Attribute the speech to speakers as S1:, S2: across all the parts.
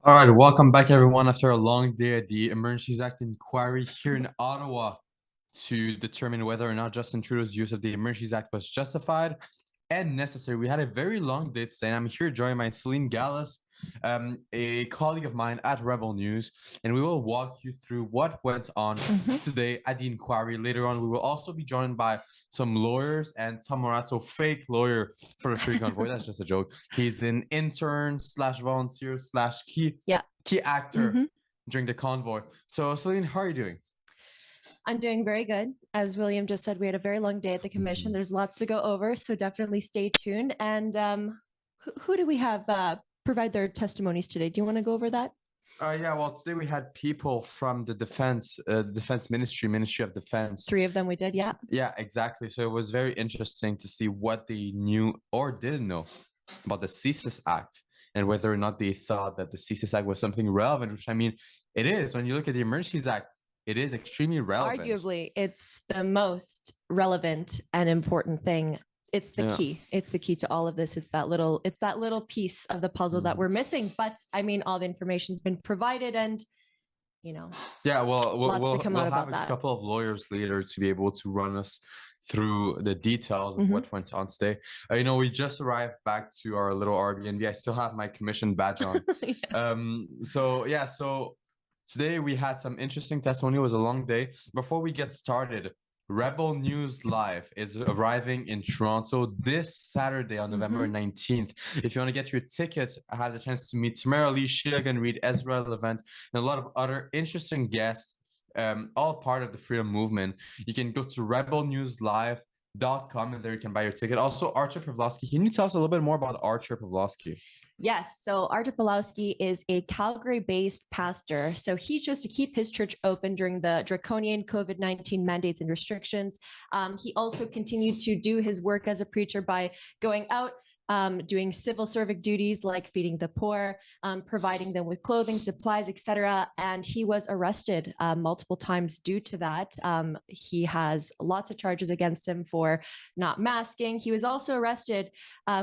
S1: All right, welcome back, everyone. After a long day at the Emergencies Act inquiry here in Ottawa to determine whether or not Justin Trudeau's use of the Emergencies Act was justified and necessary. We had a very long day today, and I'm here joined by Celine Gallus, a colleague of mine at Rebel News, and we will walk you through what went on today at the inquiry. Later on, we will also be joined by some lawyers and Tom Morazzo, fake lawyer for the Free Convoy. That's just a joke. He's an intern slash volunteer slash key actor during the convoy. So, Celine, how are you doing?
S2: I'm doing very good. As William just said, we had a very long day at the commission. There's lots to go over, so definitely stay tuned. And who do we have provide their testimonies today? Do you want to go over that?
S1: Yeah, well, today we had people from the defense Ministry of Defense.
S2: 3 of them we did, yeah.
S1: Yeah, exactly. So it was very interesting to see what they knew or didn't know about the CSIS Act and whether or not they thought that the CSIS Act was something relevant, which, I mean, it is. When you look at the Emergencies Act, it is extremely relevant.
S2: Arguably, it's the most relevant and important thing. It's the key. It's the key to all of this. It's that little piece of the puzzle that we're missing. But I mean, all the information's been provided, and
S1: yeah, well, we'll have
S2: a
S1: couple of lawyers later to be able to run us through the details of what went on today. We just arrived back to our little Airbnb. I still have my commission badge on. So today we had some interesting testimony. It was a long day. Before we get started, Rebel News Live is arriving in Toronto this Saturday on November 19th. If you want to get your tickets, I had a chance to meet Tamara Lee, Shilligan Reed, Ezra Levent, and a lot of other interesting guests, all part of the freedom movement. You can go to rebelnewslive.com and there you can buy your ticket. Also, Archer Pawlowski. Can you tell us a little bit more about Archer Pawlowski?
S2: Yes. So Artur Pawlowski is a Calgary-based pastor. So he chose to keep his church open during the draconian COVID-19 mandates and restrictions. He also continued to do his work as a preacher by going out, doing civil civic duties like feeding the poor, providing them with clothing, supplies, etc. And he was arrested multiple times due to that. He has lots of charges against him for not masking. He was also arrested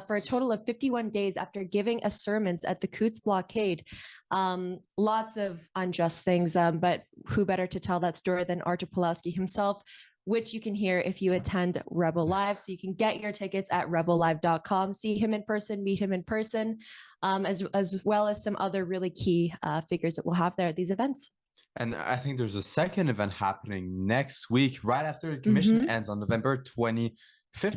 S2: for a total of 51 days after giving a sermon at the Coutts blockade. Lots of unjust things, but who better to tell that story than Artur Pawlowski himself, which you can hear if you attend Rebel Live. So you can get your tickets at rebellive.com, see him in person, meet him in person, as well as some other really key figures that we'll have there at these events.
S1: And I think there's a second event happening next week, right after the commission ends on November 25th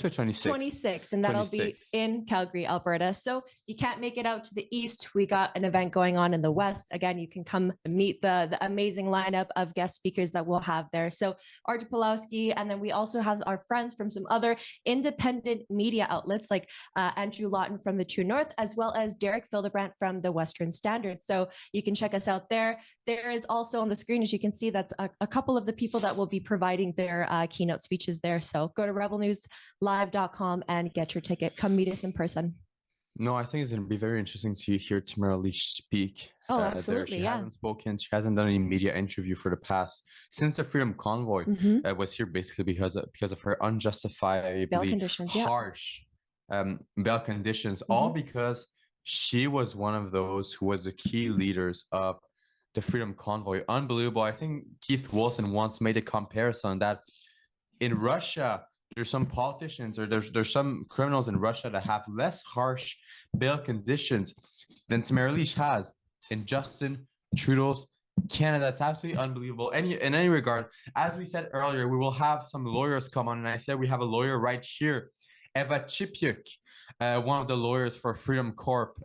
S1: or 26th?
S2: 26th, and that'll be in Calgary, Alberta. So you can't make it out to the east. We got an event going on in the west. Again, you can come meet the amazing lineup of guest speakers that we'll have there. So Artur Pawlowski, and then we also have our friends from some other independent media outlets like Andrew Lawton from the True North, as well as Derek Fildebrandt from the Western Standard. So you can check us out there. There is also on the screen, as you can see, that's a couple of the people that will be providing their keynote speeches there. So go to rebelnewslive.com and get your ticket. Come meet us in person.
S1: No, I think it's going to be very interesting to hear Tamara Lee speak.
S2: Oh, absolutely.
S1: She hasn't spoken. She hasn't done any media interview for the past, since the Freedom Convoy was here, basically because of her unjustifiably harsh bail conditions, all because she was one of those who was the key leaders of the Freedom Convoy. Unbelievable. I think Keith Wilson once made a comparison that in Russia, there's some politicians or there's some criminals in Russia that have less harsh bail conditions than Tamara Lee has in Justin Trudeau's Canada. It's absolutely unbelievable. In any regard, as we said earlier, we will have some lawyers come on, and I said we have a lawyer right here, Eva Chipiuk, one of the lawyers for Freedom Corp,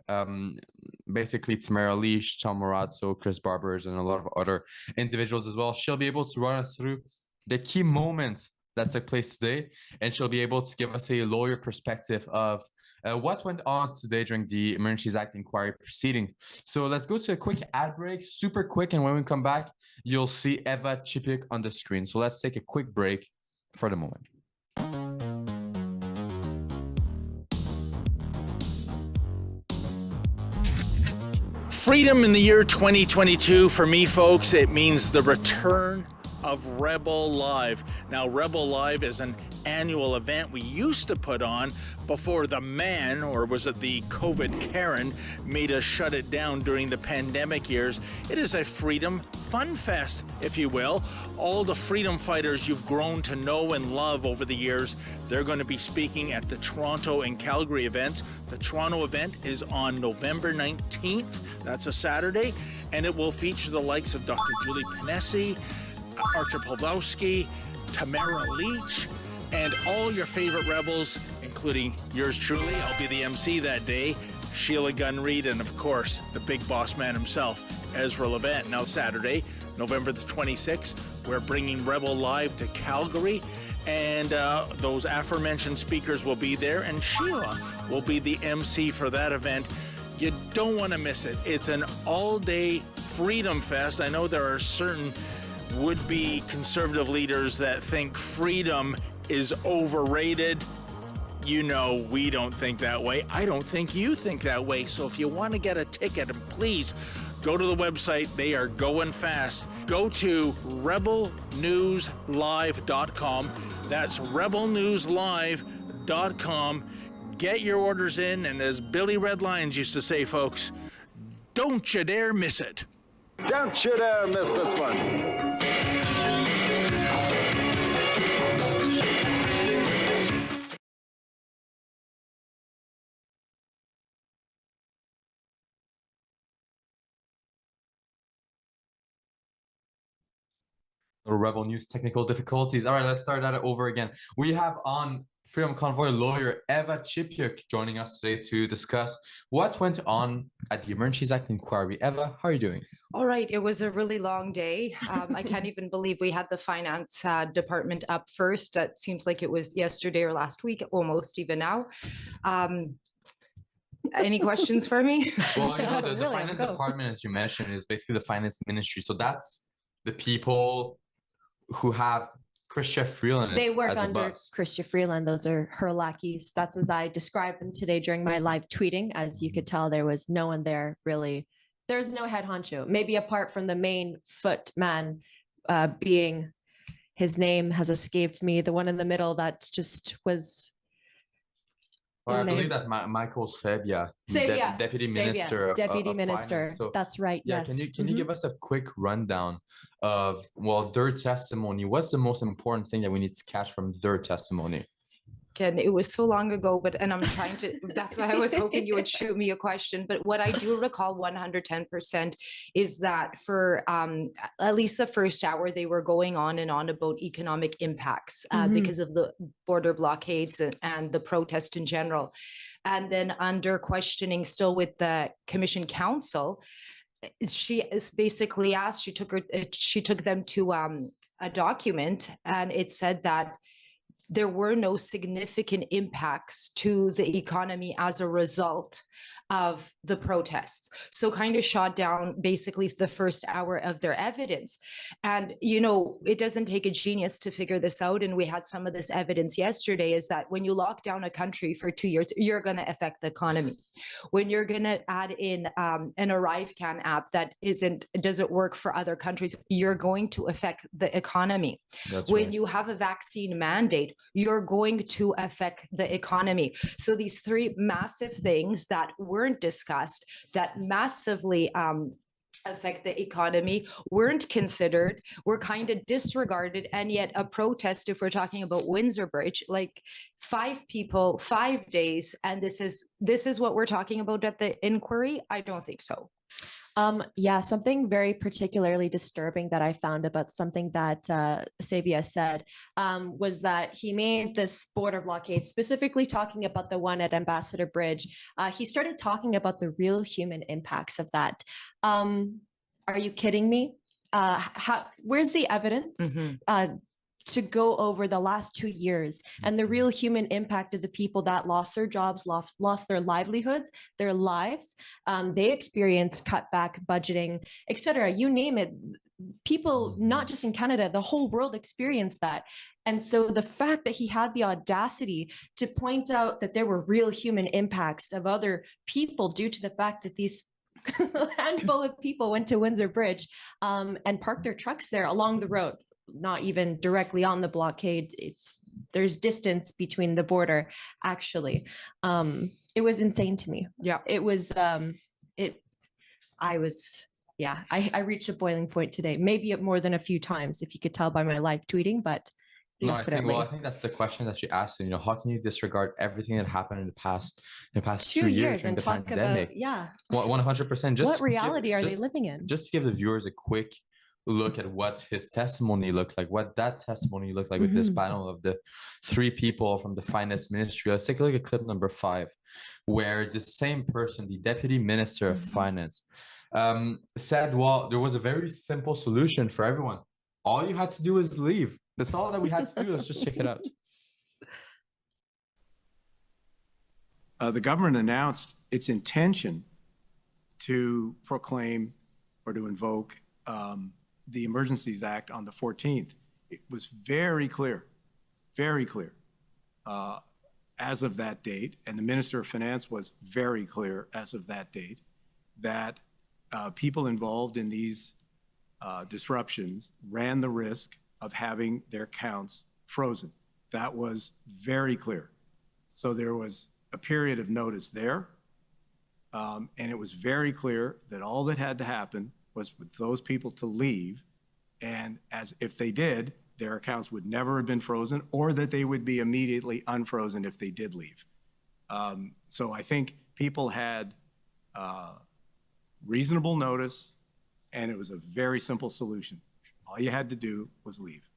S1: basically Tamara Lee, Tom Morazzo, Chris Barbers, and a lot of other individuals as well. She'll be able to run us through the key moments that took place today, and she'll be able to give us a lawyer perspective of what went on today during the Emergencies Act inquiry proceedings. So let's go to a quick ad break, super quick, and when we come back, you'll see Eva Chipiuk on the screen. So let's take a quick break for the moment.
S3: Freedom in the year 2022, for me, folks, it means the return of Rebel Live. Now, Rebel Live is an annual event we used to put on before the man, or was it the COVID Karen, made us shut it down during the pandemic years. It is a freedom fun fest, if you will. All the freedom fighters you've grown to know and love over the years, they're going to be speaking at the Toronto and Calgary events. The Toronto event is on November 19th. That's a Saturday. And it will feature the likes of Dr. Julie Ponesse, Archer Pawlowski, Tamara Leach, and all your favorite rebels, including yours truly. I'll be the MC that day, Sheila Gunn Reid, and of course, the big boss man himself, Ezra Levant. Now Saturday, November the 26th, we're bringing Rebel Live to Calgary, and those aforementioned speakers will be there, and Sheila will be the MC for that event. You don't want to miss it. It's an all-day freedom fest. I know there are certain would-be conservative leaders that think freedom is overrated. You know we don't think that way. I don't think you think that way. So if you want to get a ticket, please go to the website. They are going fast. Go to rebelnewslive.com. That's rebelnewslive.com. Get your orders in, and as Billy Red Lions used to say, folks, don't you dare miss it.
S4: Don't you dare miss this one.
S1: Rebel News technical difficulties. All right, let's start that over again. We have on Freedom Convoy lawyer Eva Chipiuk joining us today to discuss what went on at the Emergencies Act inquiry. Eva, how are you doing?
S5: All right. It was a really long day. I can't even believe we had the finance department up first. That seems like it was yesterday or last week, almost even now. Any questions for me?
S1: Well, you know, the finance department, as you mentioned, is basically the finance ministry. So that's the people who have Chrystia Freeland.
S2: They work under Chrystia Freeland. Those are her lackeys. That's as I described them today during my live tweeting. As you could tell, there was no one there really. There's no head honcho, maybe apart from the main footman, being, his name has escaped me, the one in the middle that just was.
S1: Well, I believe that Michael Sabia, Deputy Minister.
S2: Deputy
S1: of
S2: Minister.
S1: Finance. So,
S2: that's right.
S1: Yeah,
S2: yes.
S1: Can you give us a quick rundown of, well, their testimony? What's the most important thing that we need to catch from their testimony?
S5: Ken, it was so long ago, and I'm trying to, that's why I was hoping you would shoot me a question. But what I do recall 110% is that for at least the first hour, they were going on and on about economic impacts because of the border blockades and the protest in general. And then under questioning still with the Commission Counsel, she is basically asked, she took them to a document, and it said that there were no significant impacts to the economy as a result of the protests. So kind of shot down basically the first hour of their evidence. And, you know, it doesn't take a genius to figure this out. And we had some of this evidence yesterday, is that when you lock down a country for 2 years, you're going to affect the economy. When you're going to add in an ArriveCan app that doesn't work for other countries, you're going to affect the economy. When you have a vaccine mandate, you're going to affect the economy. So these three massive things that weren't discussed, that massively affect the economy, weren't considered, were kind of disregarded. And yet a protest, if we're talking about Windsor Bridge, like 5 people, 5 days, and this is what we're talking about at the inquiry? I don't think so.
S2: Yeah, something very particularly disturbing that I found about something that Sabia said was that he made this border blockade, specifically talking about the one at Ambassador Bridge. He started talking about the real human impacts of that. Are you kidding me? Where's the evidence? To go over the last 2 years and the real human impact of the people that lost their jobs, lost their livelihoods, their lives. They experienced cutback budgeting, etc. You name it. People, not just in Canada, the whole world experienced that. And so the fact that he had the audacity to point out that there were real human impacts of other people due to the fact that these handful of people went to Windsor Bridge and parked their trucks there along the road. not even directly on the blockade. There's distance between the border, actually. It was insane to me.
S5: Yeah.
S2: It was, I reached a boiling point today, maybe more than a few times, if you could tell by my live tweeting, but
S1: no, I think that's the question that she asked. You know, how can you disregard everything that happened in the past 2 years
S2: and
S1: the
S2: talk
S1: pandemic?
S2: about
S1: 100%.
S2: What reality are they living in?
S1: Just to give the viewers a quick look at what his testimony looked like, what that testimony looked like with this panel of the 3 people from the finance ministry. Let's take a look at clip number 5, where the same person, the deputy minister of finance, said, well, there was a very simple solution for everyone. All you had to do is leave. That's all that we had to do. Let's just check it out.
S6: The government announced its intention to proclaim or to invoke the Emergencies Act on the 14th. It was very clear as of that date, and the Minister of Finance was very clear as of that date, that people involved in these disruptions ran the risk of having their accounts frozen. That was very clear. So there was a period of notice there, and it was very clear that all that had to happen was for those people to leave, and as if they did, their accounts would never have been frozen, or that they would be immediately unfrozen if they did leave. So I think people had reasonable notice, and it was a very simple solution. All you had to do was leave.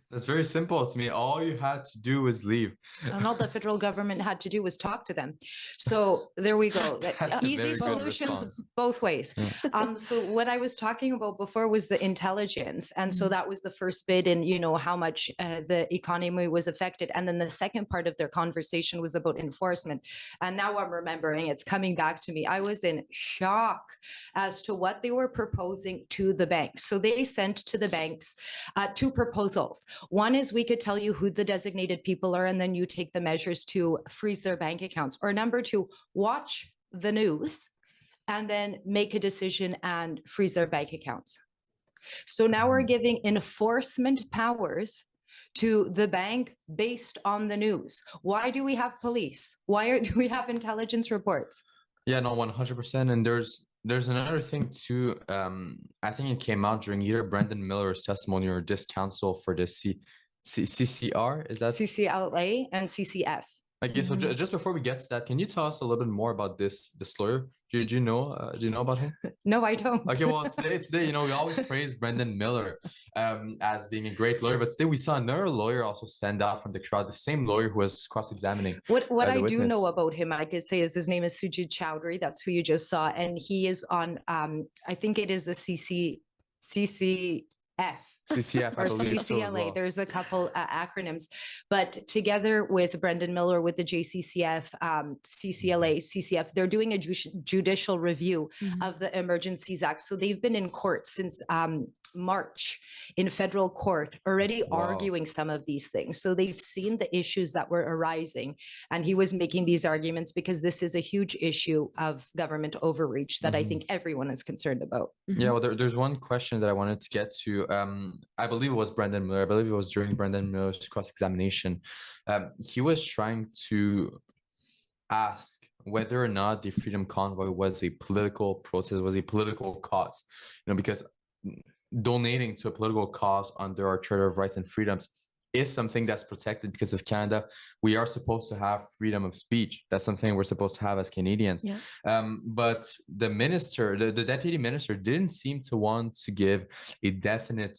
S1: That's very simple to me. All you had to do was leave.
S5: And all the federal government had to do was talk to them. So there we go. Easy solutions both ways. Yeah. So what I was talking about before was the intelligence. And so that was the first bit in, you know, how much the economy was affected. And then the second part of their conversation was about enforcement. And now I'm remembering, it's coming back to me. I was in shock as to what they were proposing to the banks. So they sent to the banks 2 proposals. One is we could tell you who the designated people are, and then you take the measures to freeze their bank accounts. Or number 2, watch the news and then make a decision and freeze their bank accounts. So now we're giving enforcement powers to the bank based on the news. Why do we have police? Do we have intelligence reports?
S1: Yeah, no, 100%. And there's another thing too. I think it came out during either Brendan Miller's testimony or this counsel for the CCR. Is that
S5: CCLA and CCF?
S1: Okay, so just before we get to that, can you tell us a little bit more about this lawyer? Do you know about him?
S5: No, I don't.
S1: Okay, well, today, you know, we always praise Brendan Miller as being a great lawyer, but today we saw another lawyer also stand out from the crowd, the same lawyer who was cross-examining.
S5: What I do know about him, I could say, is his name is Sujit Chowdhury. That's who you just saw, and he is on. I think it is the CCF.
S1: Or
S5: CCLA. Well. There's a couple acronyms, but together with Brendan Miller, with the JCCF, CCLA, CCF, they're doing a judicial review of the Emergencies Act. So they've been in court since March in federal court, already arguing some of these things. So they've seen the issues that were arising, and he was making these arguments because this is a huge issue of government overreach that I think everyone is concerned about.
S1: Yeah, well, there's one question that I wanted to get to. I believe it was Brendan Miller. I believe it was during Brendan Miller's cross-examination. He was trying to ask whether or not the Freedom Convoy was a political process, was a political cause. You know, because donating to a political cause under our Charter of Rights and Freedoms is something that's protected because of Canada. We are supposed to have freedom of speech. That's something we're supposed to have as Canadians. Yeah. But the minister, the deputy minister, didn't seem to want to give a definite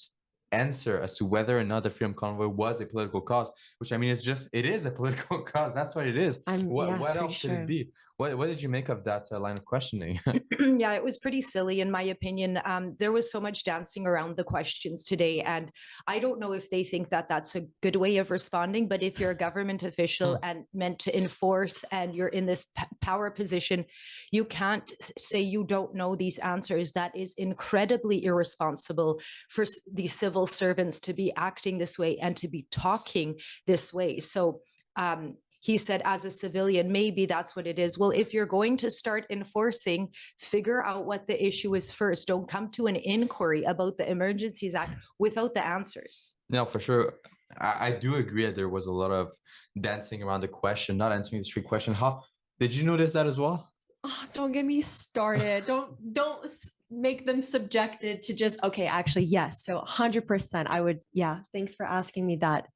S1: answer as to whether or not the Freedom Convoy was a political cause, which I mean, it is a political cause. That's what it is. What else should it be? What did you make of that line of questioning?
S5: Yeah, it was pretty silly, in my opinion. There was so much dancing around the questions today, and I don't know if they think that that's a good way of responding, but if you're a government official and meant to enforce and you're in this power position, you can't say you don't know these answers. That is incredibly irresponsible for these civil servants to be acting this way and to be talking this way. So he said, as a civilian, maybe that's what it is. Well, if you're going to start enforcing, figure out what the issue is first. Don't come to an inquiry about the Emergencies Act without the answers.
S1: No, for sure. I do agree that there was a lot of dancing around the question, not answering the straight question. How did you notice that as well?
S2: Oh, don't get me started. Don't make them subjected to just, okay, actually, yes. So 100%, I would, yeah, thanks for asking me that.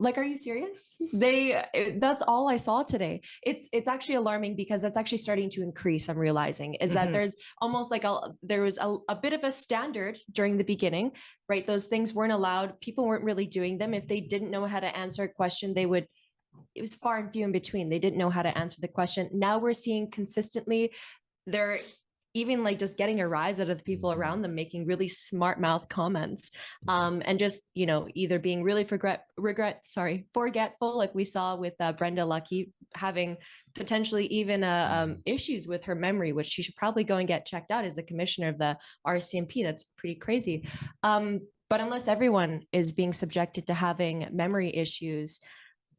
S2: Like, are you serious? That's all I saw today. It's actually alarming because that's actually starting to increase. I'm realizing is that there's almost like there was a bit of a standard during the beginning, right? Those things weren't allowed. People weren't really doing them. If they didn't know how to answer a question, it was far and few in between. They didn't know how to answer the question. Now we're seeing consistently they're even like just getting a rise out of the people around them, making really smart mouth comments, and just, you know, either being really forgetful, like we saw with Brenda Lucky having potentially even issues with her memory, which she should probably go and get checked out as a commissioner of the RCMP. That's pretty crazy. But unless everyone is being subjected to having memory issues,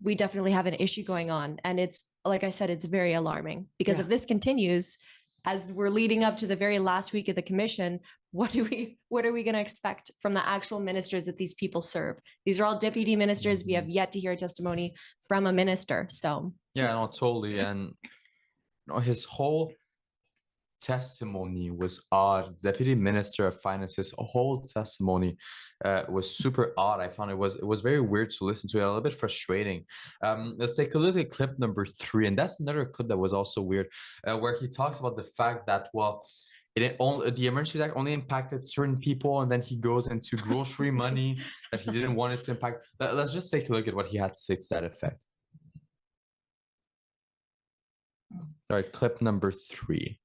S2: we definitely have an issue going on. And it's, like I said, it's very alarming because if this continues, as we're leading up to the very last week of the commission, what are we going to expect from the actual ministers that these people serve? These are all deputy ministers. We have yet to hear a testimony from a minister. So
S1: yeah, no, totally. And his whole testimony was odd. Deputy Minister of Finance's whole testimony was super odd. I found it was very weird to listen to, a little bit frustrating. Let's take a look at clip number 3, and that's another clip that was also weird, where he talks about the fact that, well, the Emergencies Act only impacted certain people, and then he goes into grocery money that he didn't want it to impact. Let's just take a look at what he had to say to that effect. All right, clip number 3.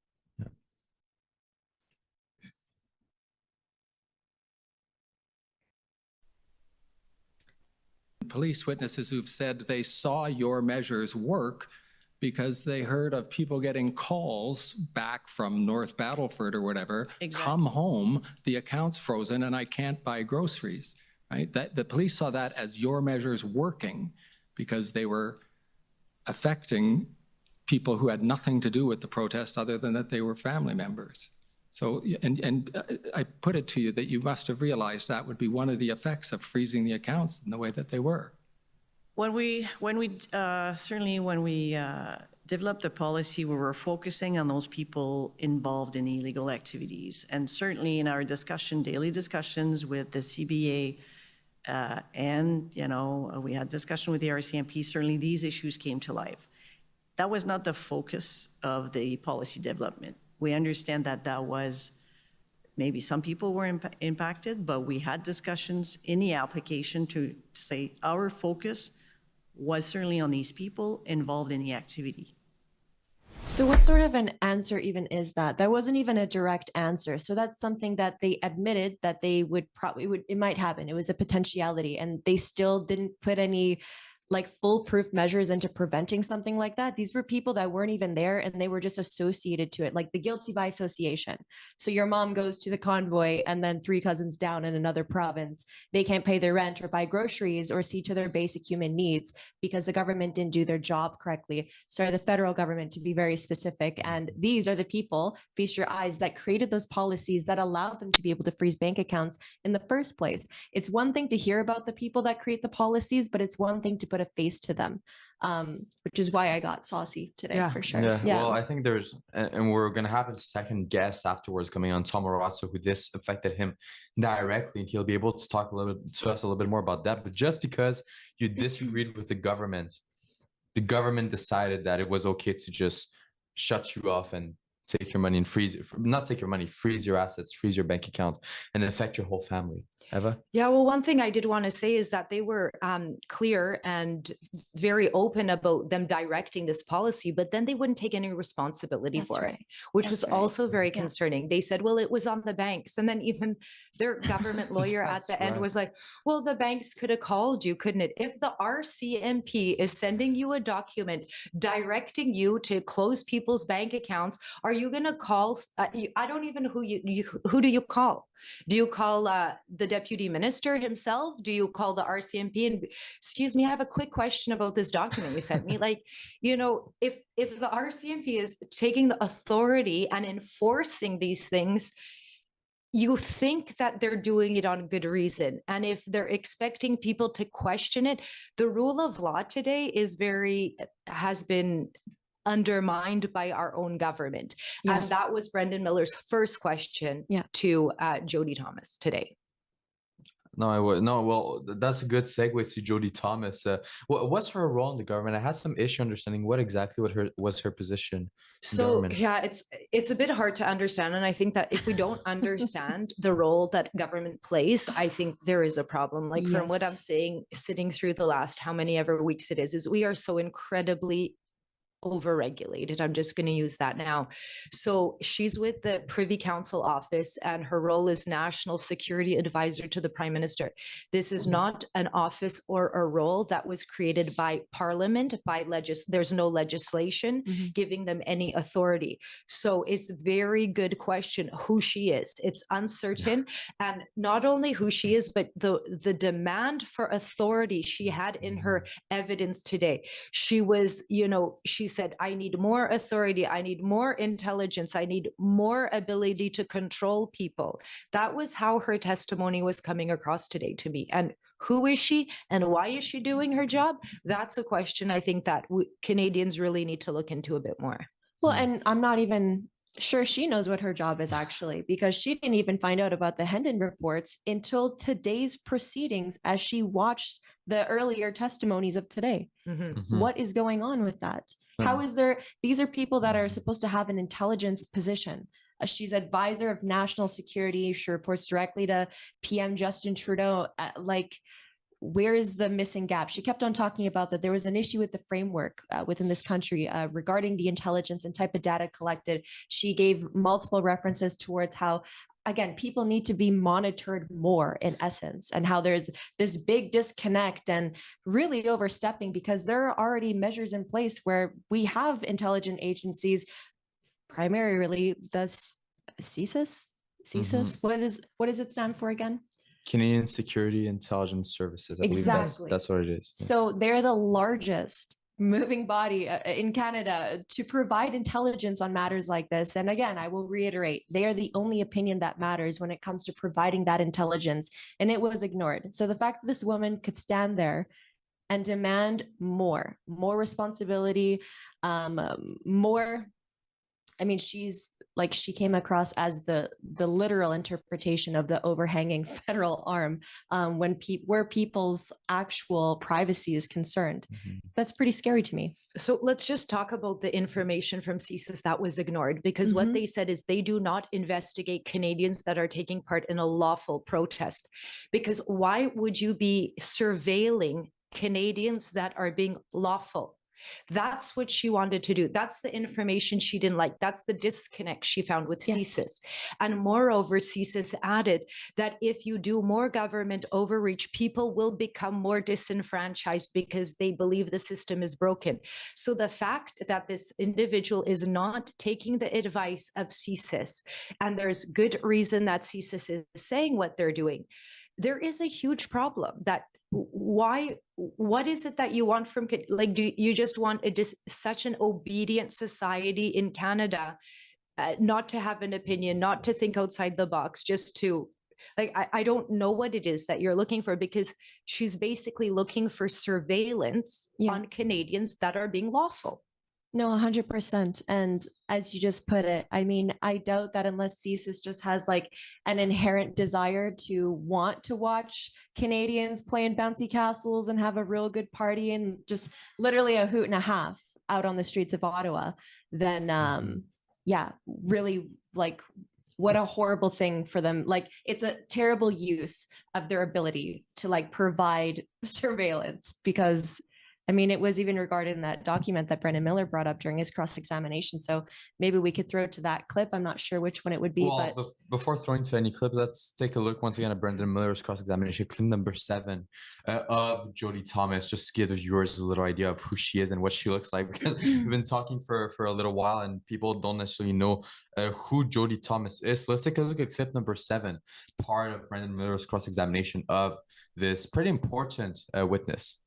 S7: Police witnesses who've said they saw your measures work because they heard of people getting calls back from North Battleford or whatever, come home, the account's frozen and I can't buy groceries, right? That the police saw that as your measures working because they were affecting people who had nothing to do with the protest other than that they were family members. So, and I put it to you that you must have realized that would be one of the effects of freezing the accounts in the way that they were.
S8: When we developed the policy, we were focusing on those people involved in illegal activities. And certainly in our daily discussions with the CBA, and, you know, we had discussion with the RCMP, certainly these issues came to life. That was not the focus of the policy development. We understand that that was, maybe some people were impacted, but we had discussions in the application to say our focus was certainly on these people involved in the activity.
S2: So what sort of an answer even is that? That wasn't even a direct answer. So that's something that they admitted that they it might happen. It was a potentiality, and they still didn't put any like foolproof measures into preventing something like that. These were people that weren't even there, and they were just associated to it, like the guilty by association. So your mom goes to the Convoy, and then 3 cousins down in another province, they can't pay their rent or buy groceries or see to their basic human needs because the government didn't do their job correctly. Sorry, the federal government, to be very specific. And these are the people, feast your eyes, that created those policies that allowed them to be able to freeze bank accounts in the first place. It's one thing to hear about the people that create the policies, but it's one thing to put a face to them, which is why I got saucy today, for sure.
S1: Yeah, well, I think there's, and we're gonna have a second guest afterwards coming on, Tom Morazzo, who this affected him directly, and he'll be able to talk to us a little bit more about that. But just because you disagreed with the government decided that it was okay to just shut you off and take your money and freeze your assets, freeze your bank account, and affect your whole family. Eva?
S5: Yeah, well, one thing I did want to say is that they were clear and very open about them directing this policy, but then they wouldn't take any responsibility for it, which was also very concerning. They said, well, it was on the banks. And then even their government lawyer at the end was like, well, the banks could have called you, couldn't it? If the RCMP is sending you a document directing you to close people's bank accounts, are you going to call? I don't even know who do you call? Do you call the deputy minister himself? Do you call the RCMP and, excuse me, I have a quick question about this document you sent me. Like, you know, if the RCMP is taking the authority and enforcing these things, you think that they're doing it on good reason. And if they're expecting people to question it, the rule of law today has been undermined by our own government. Yeah. And that was Brendan Miller's first question to Jody Thomas today.
S1: Well, that's a good segue to Jody Thomas. What's her role in the government? I had some issue understanding what exactly was her position.
S5: So yeah, it's a bit hard to understand. And I think that if we don't understand the role that government plays, I think there is a problem. Like from what I'm saying, sitting through the last how many ever weeks it is we are so incredibly overregulated. I'm just going to use that now. So she's with the Privy Council office and her role is National Security Advisor to the Prime Minister. This is not an office or a role that was created by Parliament, there's no legislation giving them any authority. So it's very good question who she is. It's uncertain. And not only who she is, but the demand for authority she had in her evidence today. She was, she said, I need more authority, I need more intelligence, I need more ability to control people. That was how her testimony was coming across today to me. And who is she and why is she doing her job? That's a question I think that Canadians really need to look into a bit more.
S2: Well, and I'm not even sure she knows what her job is actually, because she didn't even find out about the Hendon reports until today's proceedings as she watched the earlier testimonies of today. What is going on with that? How is there, these are people that are supposed to have an intelligence position. She's advisor of national security. She reports directly to PM Justin Trudeau. Where is the missing gap? She kept on talking about that there was an issue with the framework within this country regarding the intelligence and type of data collected. She gave multiple references towards how, again, people need to be monitored more in essence, and how there's this big disconnect and really overstepping, because there are already measures in place where we have intelligence agencies, primarily the CSIS. What does it stand for again?
S1: Canadian Security Intelligence Services. I believe that's what it is.
S2: So they're the largest moving body in Canada to provide intelligence on matters like this. And again, I will reiterate, they are the only opinion that matters when it comes to providing that intelligence. And it was ignored. So the fact that this woman could stand there and demand more responsibility, more, I mean, she came across as the literal interpretation of the overhanging federal arm where people's actual privacy is concerned. That's pretty scary to me.
S5: So let's just talk about the information from CSIS that was ignored, because what they said is they do not investigate Canadians that are taking part in a lawful protest. Because why would you be surveilling Canadians that are being lawful? That's what she wanted to do. That's the information she didn't like. That's the disconnect she found with CSIS. And moreover, CSIS added that if you do more government overreach, people will become more disenfranchised because they believe the system is broken. So the fact that this individual is not taking the advice of CSIS, and there's good reason that CSIS is saying what they're doing, there is a huge problem. That what is it that you want from, like, do you just want such an obedient society in Canada, not to have an opinion, not to think outside the box, just to, like, I don't know what it is that you're looking for, because she's basically looking for surveillance on Canadians that are being lawful.
S2: No, 100%. And as you just put it, I mean, I doubt that unless CSIS just has like an inherent desire to want to watch Canadians playing bouncy castles and have a real good party and just literally a hoot and a half out on the streets of Ottawa, then really, like, what a horrible thing for them. Like, it's a terrible use of their ability to like provide surveillance, because I mean, it was even regarded in that document that Brendan Miller brought up during his cross-examination. So maybe we could throw to that clip. I'm not sure which one it would be,
S1: well,
S2: but
S1: before throwing to any clip, let's take a look once again at Brendan Miller's cross-examination, clip number 7 of Jody Thomas, just to give the viewers a little idea of who she is and what she looks like, because we've been talking for a little while and people don't necessarily know who Jody Thomas is. So let's take a look at clip number 7, part of Brendan Miller's cross-examination of this pretty important witness.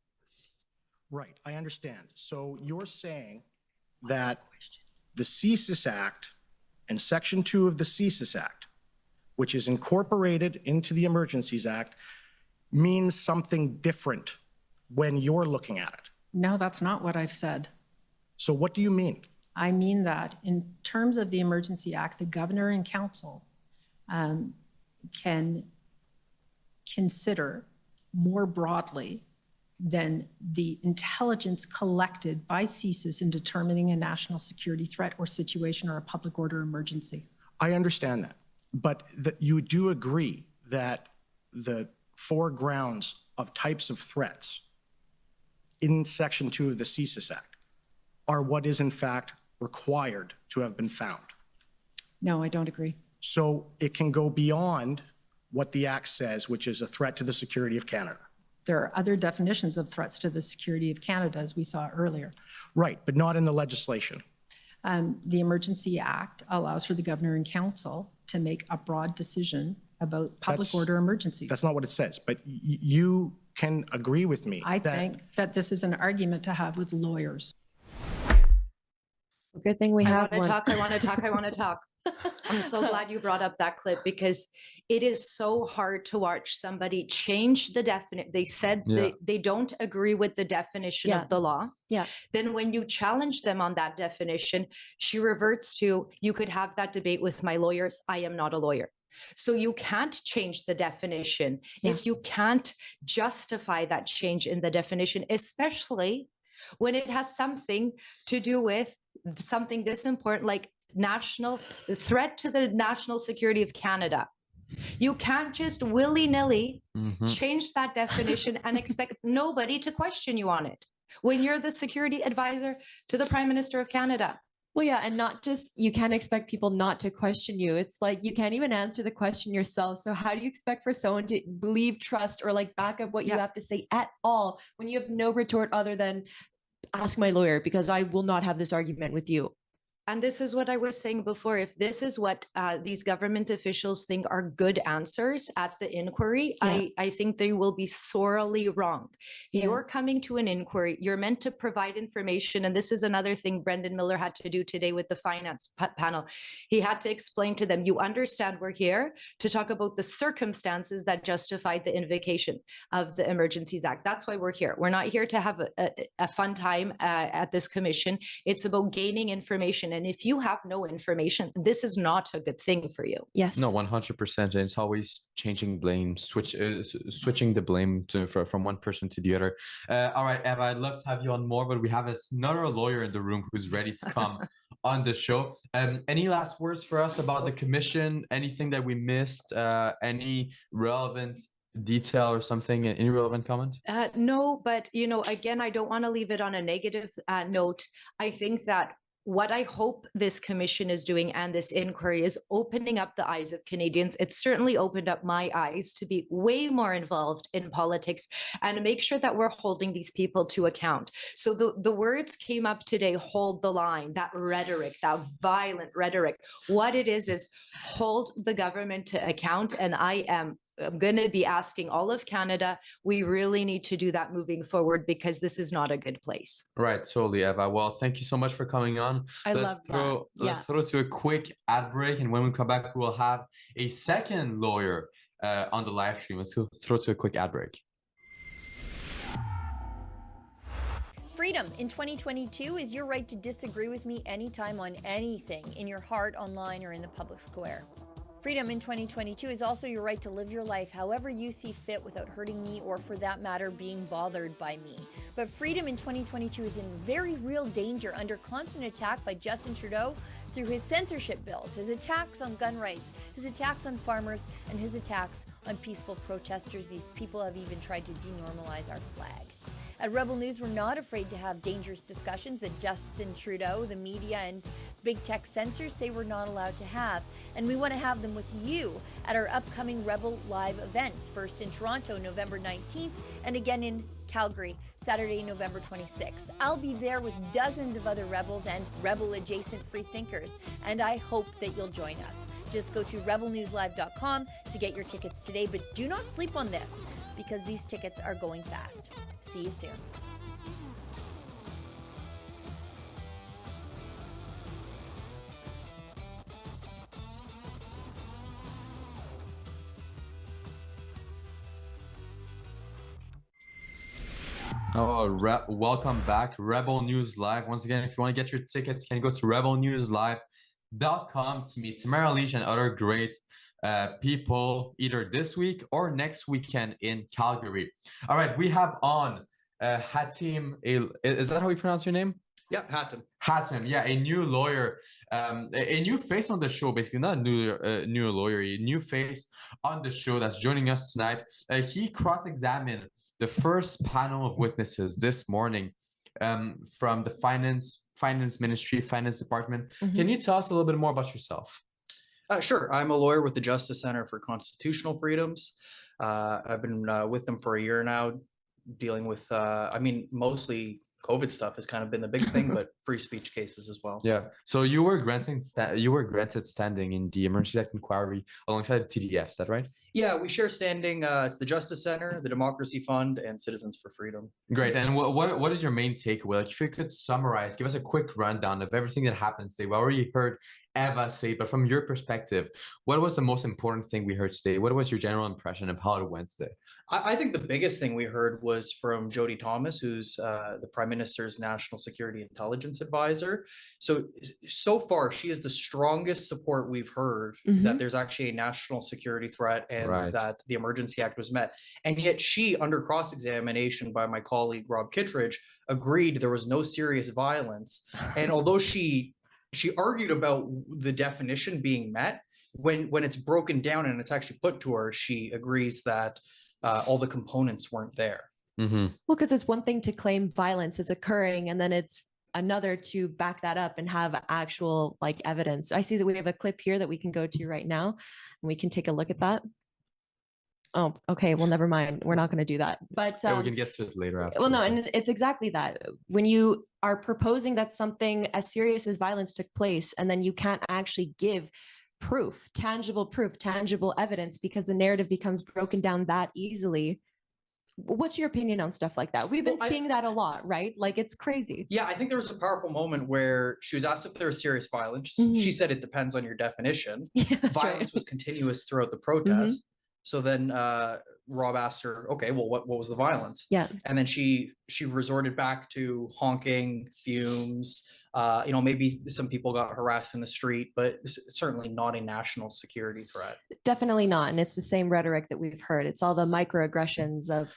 S9: Right, I understand. So you're saying that the CSIS Act and Section 2 of the CSIS Act, which is incorporated into the Emergencies Act, means something different when you're looking at it.
S10: No, that's not what I've said.
S9: So what do you mean?
S10: I mean that in terms of the Emergency Act, the governor and council can consider more broadly than the intelligence collected by CSIS in determining a national security threat or situation or a public order emergency.
S9: I understand that, but you do agree that the 4 grounds of types of threats in Section 2 of the CSIS Act are what is in fact required to have been found.
S10: No, I don't agree.
S9: So it can go beyond what the Act says, which is a threat to the security of Canada.
S10: There are other definitions of threats to the security of Canada, as we saw earlier.
S9: Right, but not in the legislation.
S10: The Emergency Act allows for the governor and council to make a broad decision about public order emergencies.
S9: That's not what it says, but you can agree with me.
S10: I think that this is an argument to have with lawyers.
S2: good thing we have one.
S5: I want to talk. I'm so glad you brought up that clip because it is so hard to watch somebody change the definition. They said they don't agree with the definition of the law.
S2: Yeah.
S5: Then when you challenge them on that definition, she reverts to, you could have that debate with my lawyers. I am not a lawyer. So you can't change the definition if you can't justify that change in the definition, especially when it has something to do with something this important, like the threat to the national security of Canada. You can't just willy-nilly change that definition and expect nobody to question you on it when you're the security advisor to the Prime Minister of Canada.
S2: Well, yeah, and not just, you can't expect people not to question you. It's like, you can't even answer the question yourself. So how do you expect for someone to believe, trust, or like back up what you have to say at all when you have no retort other than ask my lawyer, because I will not have this argument with you?
S5: And this is what I was saying before. If this is what these government officials think are good answers at the inquiry, I think they will be sorely wrong. You're coming to an inquiry. You're meant to provide information. And this is another thing Brendan Miller had to do today with the finance panel. He had to explain to them, you understand we're here to talk about the circumstances that justified the invocation of the Emergencies Act. That's why we're here. We're not here to have a fun time at this commission. It's about gaining information. And if you have no information, this is not a good thing for you.
S2: Yes.
S1: No, 100%. And it's always changing blame, switching the blame from one person to the other. All right, Eva, I'd love to have you on more, but we have another lawyer in the room who's ready to come on the show. Any last words for us about the commission? Anything that we missed? Any relevant detail or something? Any relevant comment?
S5: No, but again, I don't want to leave it on a negative note. I think that what I hope this commission is doing and this inquiry is opening up the eyes of Canadians. It certainly opened up my eyes to be way more involved in politics and to make sure that we're holding these people to account. So the words came up today, hold the line, that rhetoric, that violent rhetoric. What it is hold the government to account. And I'm going to be asking all of Canada, we really need to do that moving forward because this is not a good place.
S1: Right, totally, Eva. Well, thank you so much for coming on.
S2: Let's
S1: throw to a quick ad break, and when we come back, we'll have a second lawyer on the live stream. Let's throw to a quick ad break.
S11: Freedom in 2022 is your right to disagree with me anytime on anything, in your heart, online, or in the public square. Freedom in 2022 is also your right to live your life however you see fit without hurting me or, for that matter, being bothered by me. But freedom in 2022 is in very real danger under constant attack by Justin Trudeau through his censorship bills, his attacks on gun rights, his attacks on farmers, and his attacks on peaceful protesters. These people have even tried to denormalize our flag. At Rebel News, we're not afraid to have dangerous discussions that Justin Trudeau, the media, and big tech censors say we're not allowed to have. And we want to have them with you at our upcoming Rebel Live events, first in Toronto, November 19th, and again in Calgary, Saturday, November 26th. I'll be there with dozens of other Rebels and Rebel-adjacent free thinkers, and I hope that you'll join us. Just go to rebelnewslive.com to get your tickets today, but do not sleep on this, because these tickets are going fast. See you soon.
S1: Welcome back, Rebel News Live. Once again, if you want to get your tickets, you can go to rebelnewslive.com to meet Tamara Leach and other great people either this week or next weekend in Calgary. All right, we have on Hatim. Is that how we pronounce your name?
S12: Yeah, Hatim.
S1: Hatim, yeah, a new lawyer, a new face on the show, basically, not a new lawyer, a new face on the show that's joining us tonight. He cross-examined the first panel of witnesses this morning from the finance ministry, finance department. Mm-hmm. Can you tell us a little bit more about yourself?
S12: Sure. I'm a lawyer with the Justice Center for Constitutional Freedoms. I've been with them for a year now, dealing with, mostly COVID stuff has kind of been the big thing, but free speech cases as well.
S1: Yeah. So you were granted standing in the Emergency Act inquiry alongside the TDF. Is that right?
S12: Yeah, we share standing. It's the Justice Center, the Democracy Fund, and Citizens for Freedom.
S1: Great. And what is your main takeaway? Like, if you could summarize, give us a quick rundown of everything that happened today. We already heard Eva say, but from your perspective, what was the most important thing we heard today? What was your general impression of how it went today?
S12: I think the biggest thing we heard was from Jody Thomas, who's the Prime Minister's National Security Intelligence Advisor. So far, she is the strongest support we've heard that there's actually a national security threat and that the Emergency Act was met. And yet she, under cross-examination by my colleague Rob Kittredge, agreed there was no serious violence. And although she argued about the definition being met, when it's broken down and it's actually put to her, she agrees that all the components weren't there.
S2: Mm-hmm. Well, because it's one thing to claim violence is occurring, and then it's another to back that up and have actual evidence. I see that we have a clip here that we can go to right now, and we can take a look at that. Oh, okay. Well, never mind. We're not going to do that. But
S1: yeah, we can get to it later. After.
S2: Well, no, and it's exactly that. When you are proposing that something as serious as violence took place, and then you can't actually give proof, tangible evidence, because the narrative becomes broken down that easily. What's your opinion on stuff like that? We've been seeing that a lot, right? Like, it's crazy.
S12: Yeah, I think there was a powerful moment where she was asked if there was serious violence. She said it depends on your definition. Yeah, violence was continuous throughout the protest. So then Rob asked her, okay, well, what was the violence?
S2: Yeah.
S12: And then she resorted back to honking, fumes. Maybe some people got harassed in the street, but certainly not a national security threat.
S2: Definitely not. And it's the same rhetoric that we've heard. It's all the microaggressions of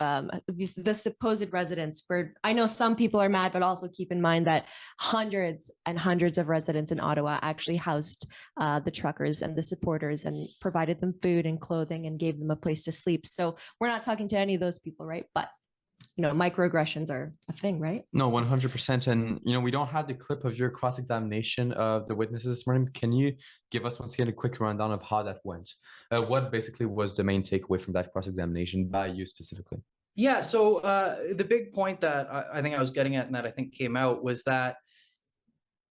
S2: the supposed residents. I know some people are mad, but also keep in mind that hundreds and hundreds of residents in Ottawa actually housed the truckers and the supporters and provided them food and clothing and gave them a place to sleep. So we're not talking to any of those people, right? But microaggressions are a thing, right?
S1: No, 100%. And, we don't have the clip of your cross-examination of the witnesses this morning. Can you give us once again a quick rundown of how that went? What basically was the main takeaway from that cross-examination by you specifically?
S12: Yeah, so the big point that I think I was getting at and that I think came out was that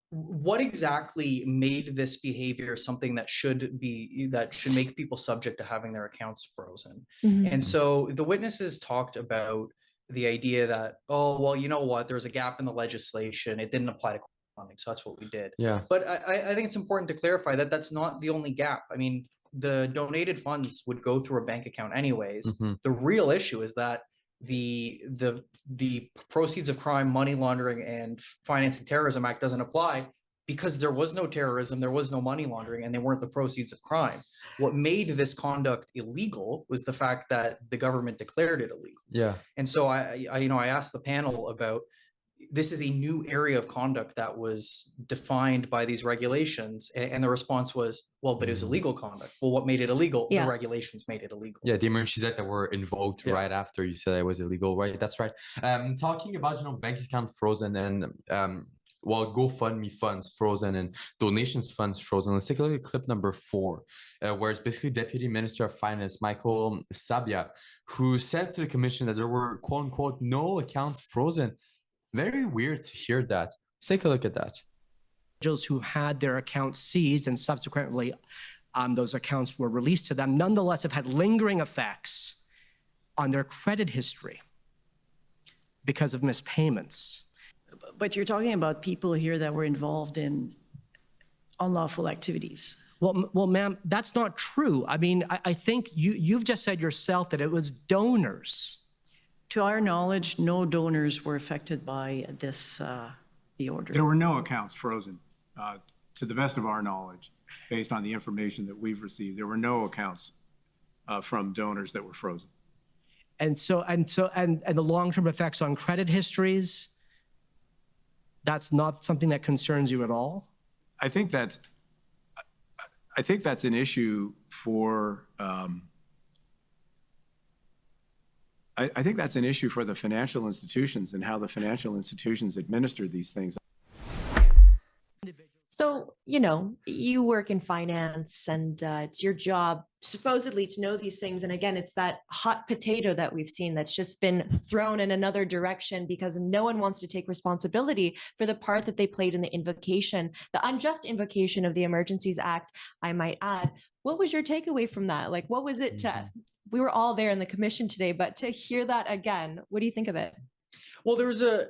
S12: what exactly made this behavior something that should make people subject to having their accounts frozen? And so the witnesses talked about the idea that, oh, well, you know what, there's a gap in the legislation. It didn't apply to crowdfunding, so that's what we did.
S1: Yeah.
S12: But I think it's important to clarify that that's not the only gap. I mean, the donated funds would go through a bank account anyways. The real issue is that the Proceeds of Crime, Money Laundering, and Financing Terrorism Act doesn't apply because there was no terrorism, there was no money laundering, and they weren't the proceeds of crime. What made this conduct illegal was the fact that the government declared it illegal.
S1: Yeah.
S12: And so I asked the panel about, this is a new area of conduct that was defined by these regulations. And the response was, well, but it was illegal conduct. Well, what made it illegal? The regulations made it illegal.
S1: Yeah, the emergencies act that were invoked right after you said it was illegal, right? That's right. Talking about, bank account frozen and GoFundMe funds frozen and donations funds frozen. Let's take a look at clip number 4, where it's basically Deputy Minister of Finance Michael Sabia, who said to the commission that there were, quote unquote, no accounts frozen. Very weird to hear that. Let's take a look at that.
S13: Individuals who had their accounts seized and subsequently those accounts were released to them, nonetheless have had lingering effects on their credit history because of mispayments.
S8: But you're talking about people here that were involved in unlawful activities.
S13: Well, ma'am, that's not true. I mean, I think you've just said yourself that it was donors.
S8: To our knowledge, no donors were affected by this, the order.
S6: There were no accounts frozen. To the best of our knowledge, based on the information that we've received, there were no accounts from donors that were frozen.
S13: And the long-term effects on credit histories, that's not something that concerns you at all?
S6: I think that's an issue for I think that's an issue for the financial institutions and how the financial institutions administer these things.
S2: So, you work in finance and it's your job supposedly to know these things. And again, it's that hot potato that we've seen that's just been thrown in another direction because no one wants to take responsibility for the part that they played in the invocation, the unjust invocation of the Emergencies Act, I might add. What was your takeaway from that? Like, what was it we were all there in the commission today, but to hear that again, what do you think of it?
S12: Well, there was a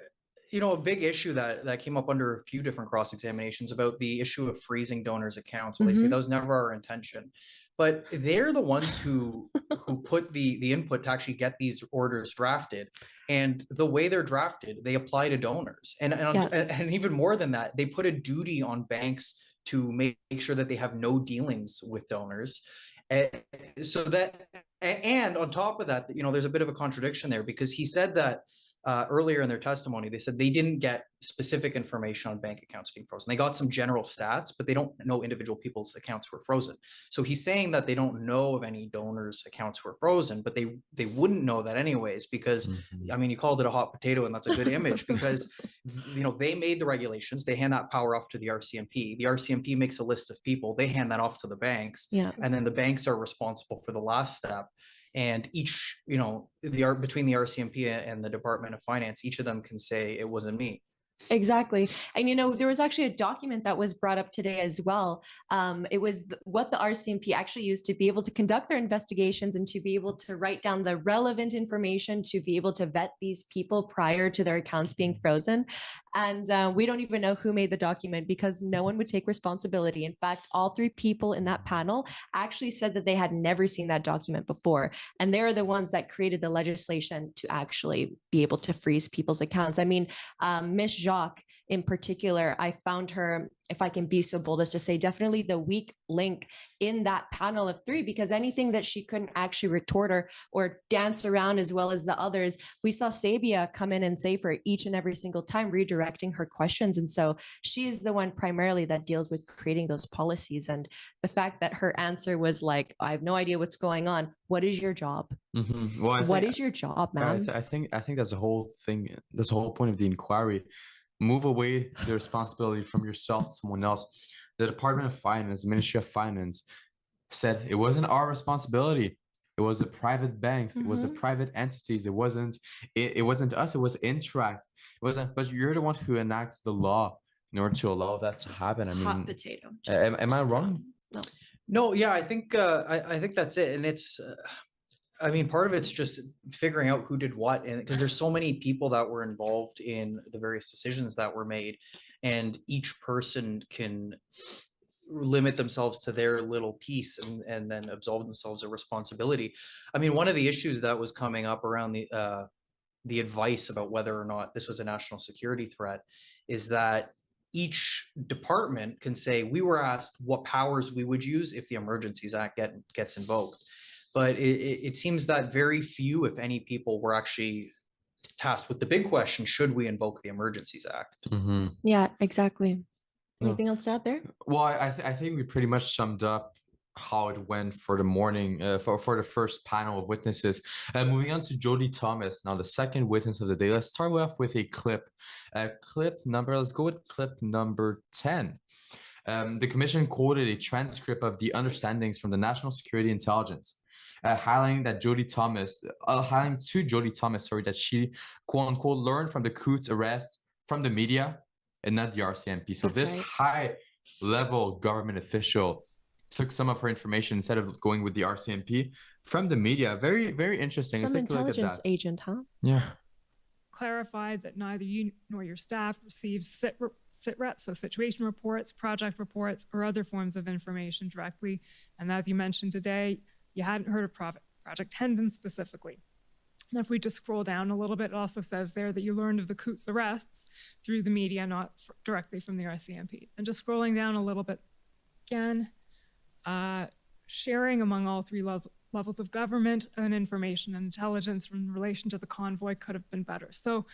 S12: big issue that came up under a few different cross-examinations about the issue of freezing donors' accounts. Well, they say that was never our intention, but they're the ones who put the input to actually get these orders drafted. And the way they're drafted, they apply to donors. And even more than that, they put a duty on banks to make sure that they have no dealings with donors. And on top of that, there's a bit of a contradiction there because he said that earlier in their testimony, they said they didn't get specific information on bank accounts being frozen. They got some general stats, but they don't know individual people's accounts were frozen. So he's saying that they don't know of any donors' accounts were frozen, but they wouldn't know that anyways because, I mean, you called it a hot potato, and that's a good image because, they made the regulations. They hand that power off to the RCMP. The RCMP makes a list of people. They hand that off to the banks. And then the banks are responsible for the last step. And each, between the RCMP and the Department of Finance, each of them can say it wasn't me.
S2: Exactly. And, there was actually a document that was brought up today as well. It was what the RCMP actually used to be able to conduct their investigations and to be able to write down the relevant information to be able to vet these people prior to their accounts being frozen. And we don't even know who made the document because no one would take responsibility. In fact, all 3 people in that panel actually said that they had never seen that document before. And they're the ones that created the legislation to actually be able to freeze people's accounts. I mean, Miss Jacques in particular, I found her, if I can be so bold as to say, definitely the weak link in that panel of 3, because anything that she couldn't actually retort or dance around as well as the others, we saw Sabia come in and say for each and every single time, redirecting her questions. And so she is the one primarily that deals with creating those policies. And the fact that her answer was like, I have no idea what's going on. What is your job?
S1: Well,
S2: what is your job, man?
S1: I think that's the whole thing. That's the whole point of the inquiry. Move away the responsibility from yourself to someone else. The Department of Finance, the Ministry of Finance said it wasn't our responsibility. It was the private banks. It was the private entities. It wasn't us. It was Interact. It wasn't. But you're the one who enacts the law in order to allow that to happen. I mean,
S2: hot potato.
S1: Am I wrong?
S12: No. Yeah, I think that's it. And it's. I mean, part of it's just figuring out who did what, and because there's so many people that were involved in the various decisions that were made, and each person can limit themselves to their little piece and then absolve themselves of responsibility. I mean, one of the issues that was coming up around the advice about whether or not this was a national security threat is that each department can say, we were asked what powers we would use if the Emergencies Act gets invoked. But it seems that very few, if any, people were actually tasked with the big question: should we invoke the Emergencies Act?
S2: Yeah, exactly. Anything else to add there?
S1: Well, I think we pretty much summed up how it went for the morning, for the first panel of witnesses. Moving on to Jody Thomas, now the second witness of the day. Let's start off with a clip. Let's go with clip number 10. The commission quoted a transcript of the understandings from the National Security Intelligence, highlighting to Jody Thomas, that she, quote unquote, learned from the Coots arrest from the media and not the RCMP. So this high-level government official took some of her information instead of going with the RCMP from the media. Very, very interesting.
S2: Some intelligence agent, huh?
S1: Yeah.
S14: Clarified that neither you nor your staff receives SITREP, so situation reports, project reports, or other forms of information directly. And as you mentioned today, you hadn't heard of Project Hendon specifically. And if we just scroll down a little bit, it also says there that you learned of the Coots arrests through the media, not directly from the RCMP. And just scrolling down a little bit again, sharing among all three levels of government and information and intelligence in relation to the convoy could have been better. So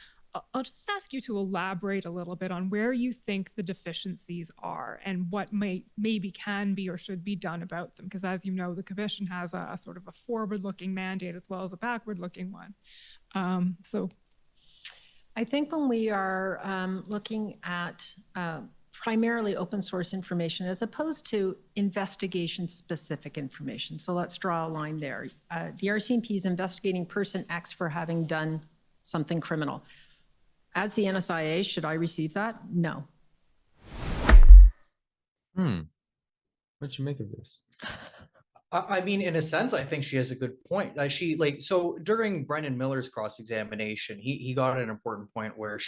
S14: I'll just ask you to elaborate a little bit on where you think the deficiencies are and what maybe can be or should be done about them. Because as you know, the commission has a sort of a forward-looking mandate as well as a backward-looking one. So
S10: I think when we are looking at primarily open source information as opposed to investigation-specific information. So let's draw a line there. The RCMP is investigating person X for having done something criminal. As the NSIA, should I receive that? No.
S1: What'd you make of this?
S12: I mean, in a sense, I think she has a good point. So during Brendan Miller's cross-examination, he got an important point where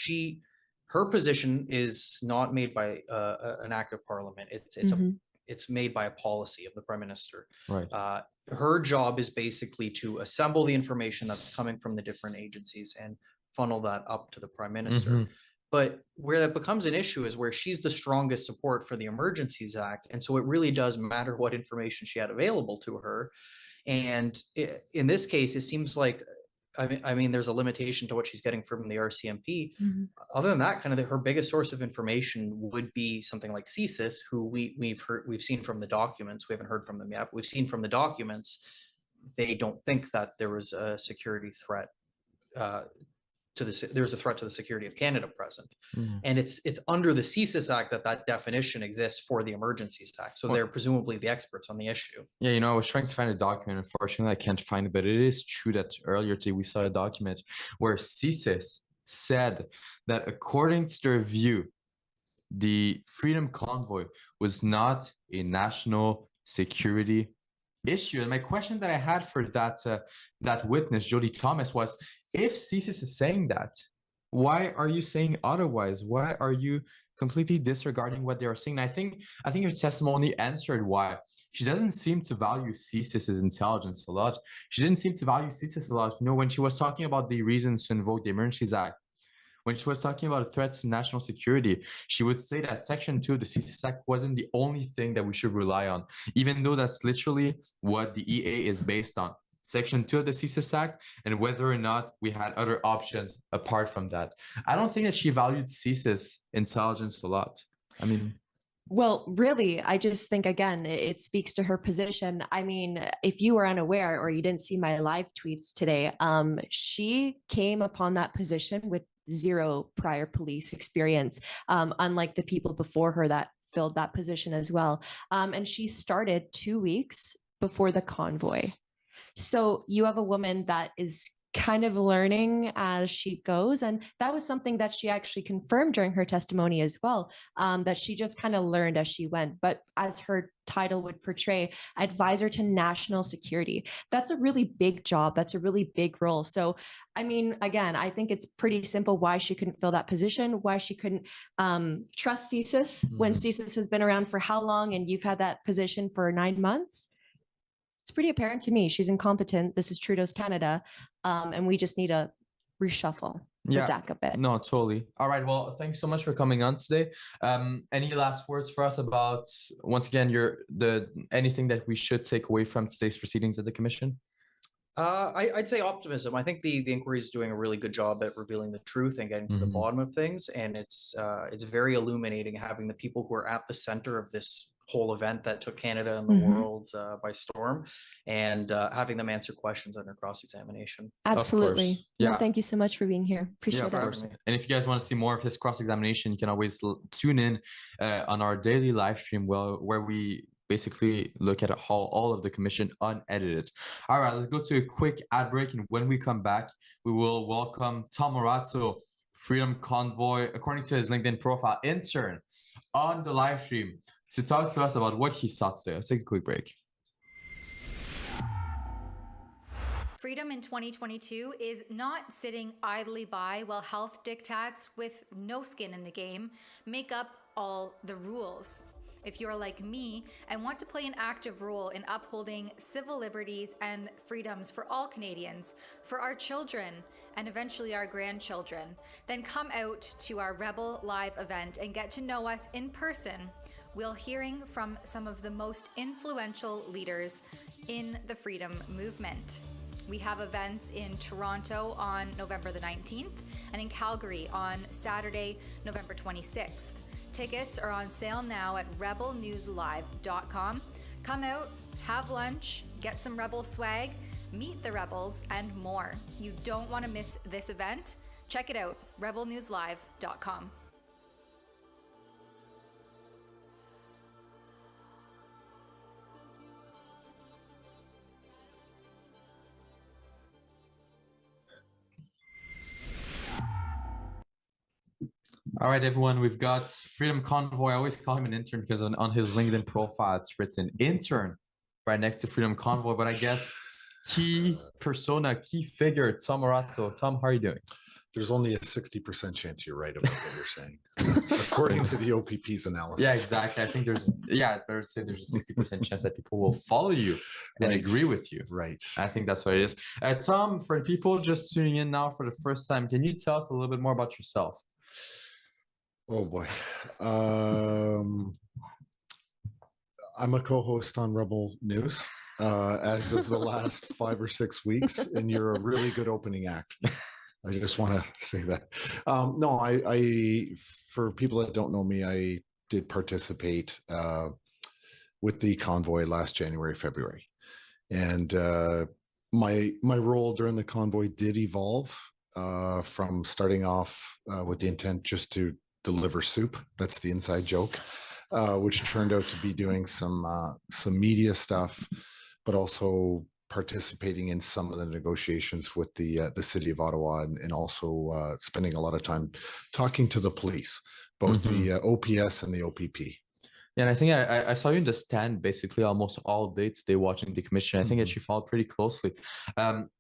S12: her position is not made by an act of parliament. It's made by a policy of the prime minister.
S1: Right.
S12: Her job is basically to assemble the information that's coming from the different agencies and funnel that up to the prime minister. But where that becomes an issue is where she's the strongest support for the Emergencies Act. And so it really does matter what information she had available to her. And in this case, it seems like, I mean, there's a limitation to what she's getting from the RCMP. Other than that, kind of her biggest source of information would be something like CSIS, who we've seen from the documents. We haven't heard from them yet. But we've seen from the documents, they don't think that there was a security threat there's a threat to the security of Canada present. And it's under the CSIS Act that definition exists for the Emergencies Act. So they're presumably the experts on the issue.
S1: Yeah, I was trying to find a document. Unfortunately, I can't find it, but it is true that earlier today we saw a document where CSIS said that according to their view, the Freedom Convoy was not a national security issue. And my question that I had for that witness, Jody Thomas, was, if CSIS is saying that, why are you saying otherwise? Why are you completely disregarding what they are saying? And I think your testimony answered why. She doesn't seem to value CSIS's intelligence a lot. She didn't seem to value CSIS a lot. When she was talking about the reasons to invoke the Emergencies Act, when she was talking about a threat to national security, she would say that Section 2 of the CSIS Act wasn't the only thing that we should rely on, even though that's literally what the EA is based on. Section 2 of the CSIS Act, and whether or not we had other options apart from that. I don't think that she valued CSIS intelligence a lot. I mean,
S2: well, really, I just think, again, it speaks to her position. I mean, if you were unaware or you didn't see my live tweets today, she came upon that position with zero prior police experience, unlike the people before her that filled that position as well. And she started 2 weeks before the convoy. So you have a woman that is kind of learning as she goes. And that was something that she actually confirmed during her testimony as well, that she just kind of learned as she went. But as her title would portray, advisor to national security, that's a really big job. That's a really big role. So, I mean, again, I think it's pretty simple why she couldn't fill that position, why she couldn't trust CSIS when CSIS has been around for how long and you've had that position for 9 months. It's pretty apparent to me she's incompetent. This is Trudeau's Canada, and we just need to reshuffle the deck a bit.
S1: No, totally. All right. Well, thanks so much for coming on today. Any last words for us about, once again, anything that we should take away from today's proceedings at the Commission?
S12: I'd say optimism. I think the inquiry is doing a really good job at revealing the truth and getting to the bottom of things, and it's very illuminating having the people who are at the center of this whole event that took Canada and the world by storm, and having them answer questions under cross-examination.
S2: Absolutely.
S1: Yeah.
S2: No, thank you so much for being here. Appreciate
S1: of
S2: it.
S1: course. And if you guys want to see more of his cross-examination, you can always tune in on our daily live stream where we basically look at all of the commission unedited. All right, let's go to a quick ad break, and when we come back, we will welcome Tom Morazzo, Freedom Convoy, according to his LinkedIn profile, intern on the live stream to talk to us about what he saw today. Let's take a quick break.
S15: Freedom in 2022 is not sitting idly by while health diktats with no skin in the game make up all the rules. If you're like me and want to play an active role in upholding civil liberties and freedoms for all Canadians, for our children, and eventually our grandchildren, then come out to our Rebel Live event and get to know us in person. We'll hearing from some of the most influential leaders in the freedom movement. We have events in Toronto on November the 19th and in Calgary on Saturday, November 26th. Tickets are on sale now at rebelnewslive.com. Come out, have lunch, get some Rebel swag, meet the Rebels, and more. You don't want to miss this event. Check it out, rebelnewslive.com.
S1: All right, everyone, we've got Freedom Convoy. I always call him an intern because on his LinkedIn profile, it's written intern right next to Freedom Convoy. But I guess key persona, key figure, Tom Morazzo. Tom, how are you doing?
S16: There's only a 60% chance you're right about what you're saying, according to the OPP's analysis.
S1: Yeah, exactly. I think it's better to say there's a 60% chance that people will follow you and agree with you.
S16: Right.
S1: I think that's what it is. Tom, for people just tuning in now for the first time, can you tell us a little bit more about yourself?
S16: Oh boy. I'm a co-host on Rebel News as of the last 5 or 6 weeks, and you're a really good opening act. I just want to say that. No, I for people that don't know me, I did participate with the Convoy last January, February. And my role during the Convoy did evolve from starting off with the intent just to deliver soup. That's the inside joke, which turned out to be doing some media stuff, but also participating in some of the negotiations with the city of Ottawa, and also spending a lot of time talking to the police, both the OPS and the OPP.
S1: Yeah, and I think I saw you in the stand basically almost all day today watching the commission. I think that you followed pretty closely.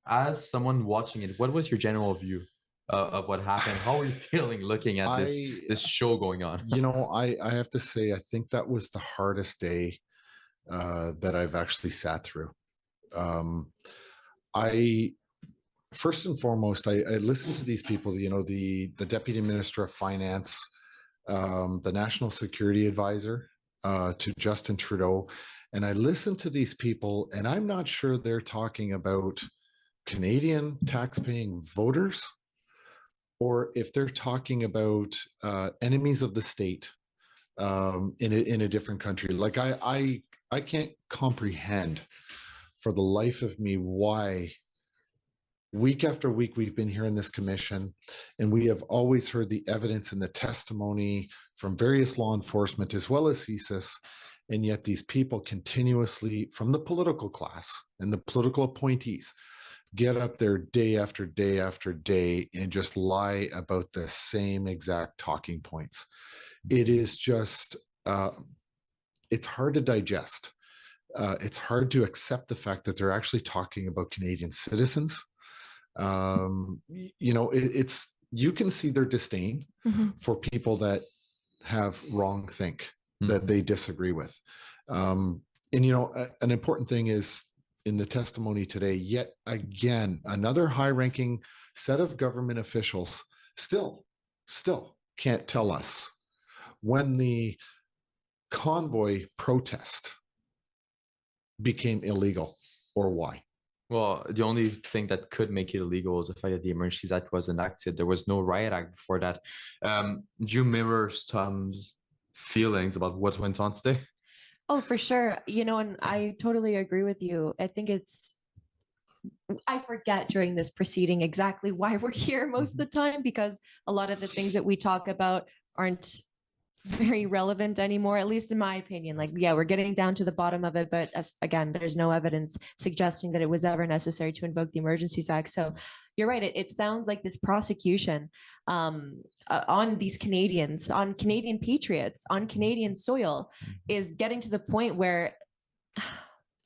S1: As someone watching it, what was your general view of what happened? How are you feeling looking at this show going on?
S16: You know, I have to say, I think that was the hardest day that I've actually sat through. I first and foremost, I listened to these people, you know, the Deputy Minister of Finance, the National Security Advisor to Justin Trudeau, and I listened to these people, and I'm not sure they're talking about Canadian tax-paying voters, or if they're talking about enemies of the state in a different country. Like I can't comprehend for the life of me why week after week we've been here in this commission, and we have always heard the evidence and the testimony from various law enforcement as well as CSIS, and yet these people continuously, from the political class and the political appointees, get up there day after day after day and just lie about the same exact talking points. It is just, it's hard to digest. It's hard to accept the fact that they're actually talking about Canadian citizens. You know, you can see their disdain for people that have wrong think, that they disagree with. And, you know, an important thing is, in the testimony today, yet again, another high-ranking set of government officials still can't tell us when the Convoy protest became illegal or why.
S1: Well, the only thing that could make it illegal is the fact that the Emergencies Act was enacted. There was no riot act before that. Do you mirror Tom's feelings about what went on today?
S2: Oh, for sure. And I totally agree with you. I forget during this proceeding exactly why we're here most of the time, because a lot of the things that we talk about aren't very relevant anymore, at least in my opinion. Like, yeah, we're getting down to the bottom of it, but again, there's no evidence suggesting that it was ever necessary to invoke the Emergencies Act. So you're right. It sounds like this prosecution on these Canadians, on Canadian patriots, on Canadian soil is getting to the point where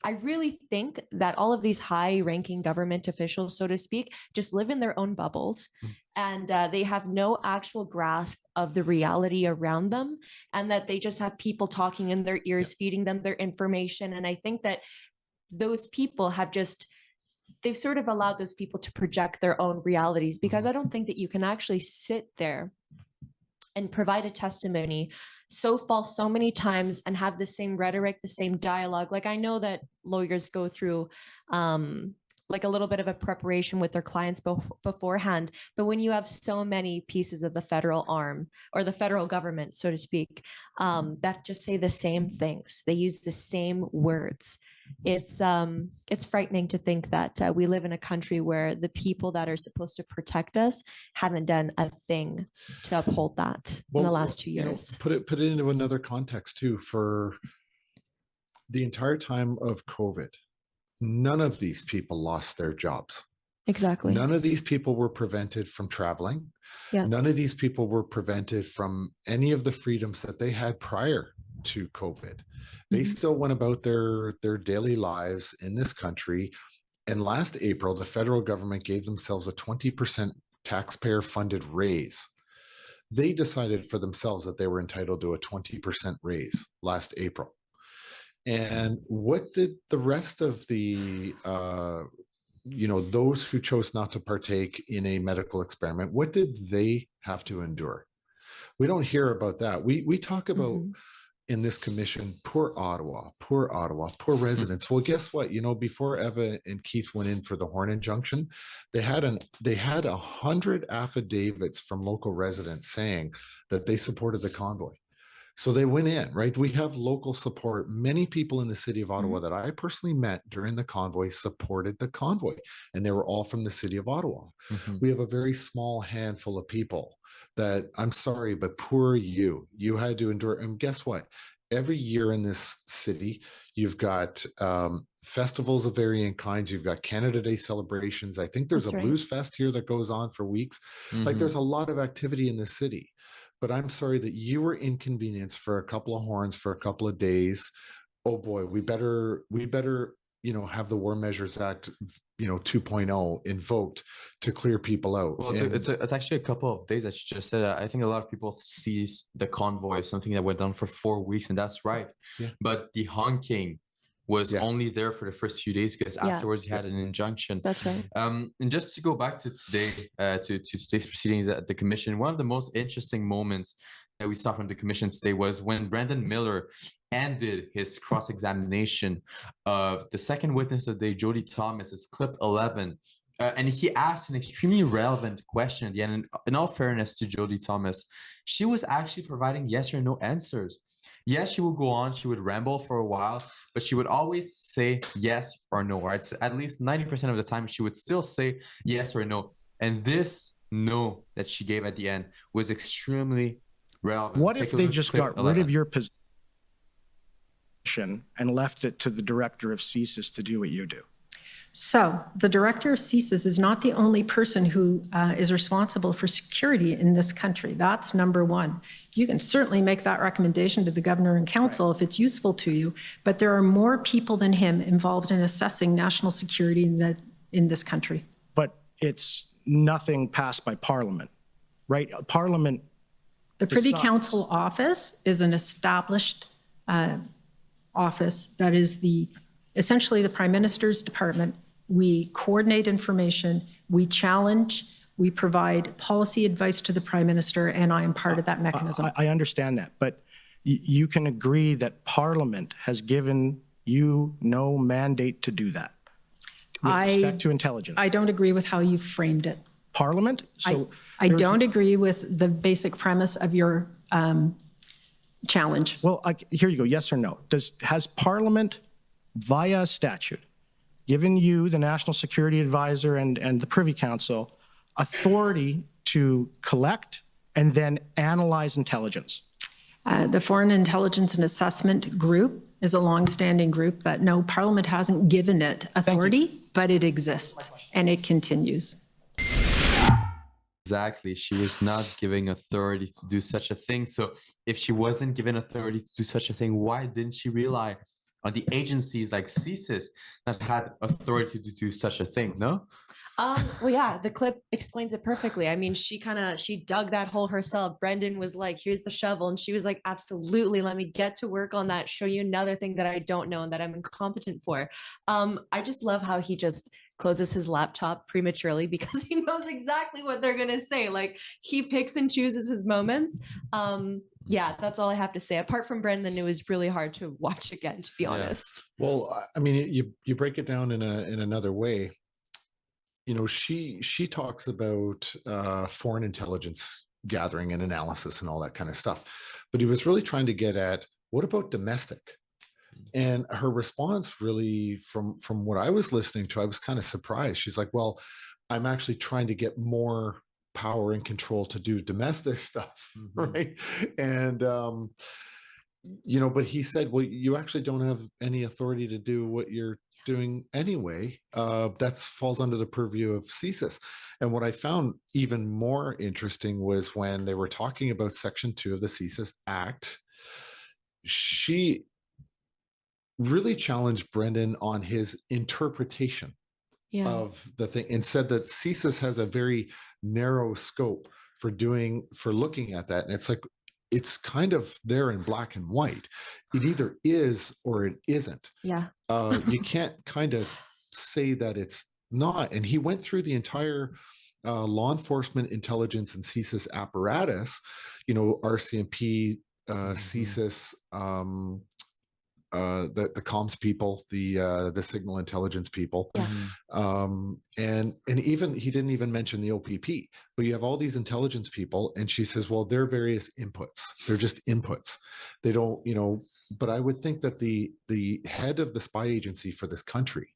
S2: I really think that all of these high-ranking government officials, so to speak, just live in their own bubbles, and they have no actual grasp of the reality around them, and that they just have people talking in their ears, feeding them their information. And I think that those people they've sort of allowed those people to project their own realities, because I don't think that you can actually sit there and provide a testimony so false so many times and have the same rhetoric, the same dialogue. Like, I know that lawyers go through like a little bit of a preparation with their clients beforehand, but when you have so many pieces of the federal arm or the federal government, so to speak, that just say the same things, they use the same words. It's frightening to think that we live in a country where the people that are supposed to protect us haven't done a thing to uphold that in the last 2 years.
S16: Put it into another context too. For the entire time of COVID, none of these people lost their jobs.
S2: Exactly.
S16: None of these people were prevented from traveling.
S2: Yeah.
S16: None of these people were prevented from any of the freedoms that they had prior to COVID. They still went about their daily lives in this country. And last April, the federal government gave themselves a 20% taxpayer funded raise. They decided for themselves that they were entitled to a 20% raise last April. And what did the rest of the, those who chose not to partake in a medical experiment, what did they have to endure? We don't hear about that. We talk about in this commission, poor Ottawa, poor residents. Well, guess what? Before Eva and Keith went in for the Horn injunction, they had 100 affidavits from local residents saying that they supported the convoy. So they went in, right? We have local support. Many people in the city of Ottawa that I personally met during the convoy supported the convoy, and they were all from the city of Ottawa. We have a very small handful of people that, I'm sorry, but poor you had to endure. And guess what? Every year in this city, you've got festivals of varying kinds. You've got Canada Day celebrations. I think there's a Blues Fest here that goes on for weeks. Like, there's a lot of activity in the city. But I'm sorry that you were inconvenienced for a couple of horns for a couple of days. Oh boy, we better have the War Measures Act 2.0 invoked to clear people out.
S1: Well, it's actually a couple of days that you just said. I think a lot of people see the convoy as something that went on for 4 weeks, and that's right.
S16: Yeah.
S1: But the honking was only there for the first few days, because afterwards you had an injunction.
S2: That's right.
S1: And just to go back to today, to today's proceedings at the commission, one of the most interesting moments that we saw from the commission today was when Brendan Miller ended his cross-examination of the second witness of the day, Jody Thomas, is clip 11. And he asked an extremely relevant question at the end. And in all fairness to Jody Thomas, she was actually providing yes or no answers. Yes, she would go on, she would ramble for a while, but she would always say yes or no, right? So at least 90% of the time, she would still say yes or no. And this no that she gave at the end was extremely relevant.
S9: What if they just got rid of your position and left it to the director of CSIS to do what you do?
S10: So the director of CSIS is not the only person who is responsible for security in this country. That's number one. You can certainly make that recommendation to the governor and council if it's useful to you, but there are more people than him involved in assessing national security in this country.
S9: But it's nothing passed by Parliament, right? Parliament.
S10: The Privy Council office is an established office that is essentially the Prime Minister's department. We coordinate information, we challenge, we provide policy advice to the Prime Minister, and I am part of that mechanism.
S9: I understand that, but you can agree that Parliament has given you no mandate to do that. with respect to intelligence?
S10: I don't agree with how you framed it.
S9: Parliament? So
S10: I don't agree with the basic premise of your challenge.
S9: Well, here you go. Yes or no? Has Parliament, via statute, given you, the National Security Advisor and the Privy Council, authority to collect and then analyze intelligence?
S10: The Foreign Intelligence and Assessment Group is a longstanding group that no, Parliament hasn't given it authority, but it exists and it continues.
S1: Exactly. She was not given authority to do such a thing. So if she wasn't given authority to do such a thing, why didn't she rely on the agencies like CSIS that had authority to do such a thing? No?
S2: Well, yeah, the clip explains it perfectly. I mean, she dug that hole herself. Brendan was like, here's the shovel. And she was like, absolutely. Let me get to work on that. Show you another thing that I don't know and that I'm incompetent for. I just love how he just closes his laptop prematurely because he knows exactly what they're going to say. Like, he picks and chooses his moments. Yeah, that's all I have to say. Apart from Brendan, it was really hard to watch again, to be honest.
S16: Well, I mean, you break it down in another way. You know, she talks about foreign intelligence gathering and analysis and all that kind of stuff, but he was really trying to get at, what about domestic? And her response, really, from what I was listening to, I was kind of surprised. She's like, well, I'm actually trying to get more power and control to do domestic stuff, right? And you know, but he said, well, you actually don't have any authority to do what you're doing anyway. That falls under the purview of CSIS. And what I found even more interesting was when they were talking about Section 2 of the CSIS Act, she really challenged Brendan on his interpretation of the thing and said that CSIS has a very narrow scope for looking at that. And it's like, it's kind of there in black and white. It either is or it isn't.
S2: Yeah.
S16: You can't kind of say that it's not. And he went through the entire law enforcement, intelligence, and CSIS apparatus, you know, RCMP, CSIS, the comms people, the signal intelligence people, and even he didn't even mention the OPP. But you have all these intelligence people, and she says, well, they're various inputs. They're just inputs. They don't, you know. But I would think that the head of the spy agency for this country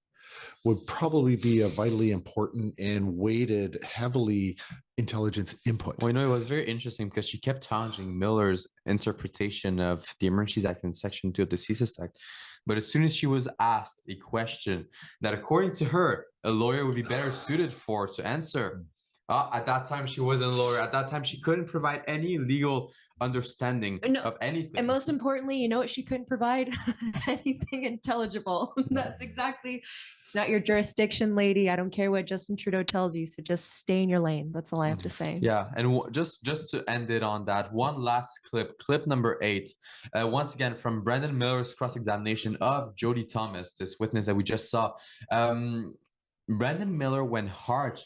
S16: would probably be a vitally important and weighted heavily intelligence input.
S1: Well, you know, it was very interesting because she kept challenging Miller's interpretation of the Emergencies Act in Section 2 of the CSIS Act. But as soon as she was asked a question that, according to her, a lawyer would be better suited for to answer, at that time, she wasn't a lawyer. At that time, she couldn't provide any legal understanding of anything.
S2: And most importantly, you know what she couldn't provide? Anything intelligible. That's exactly, it's not your jurisdiction, lady. I don't care what Justin Trudeau tells you. So just stay in your lane. That's all I have to say.
S1: Yeah. And just to end it on that, one last clip number 8, once again, from Brendan Miller's cross-examination of Jody Thomas, this witness that we just saw. Brendan Miller went hard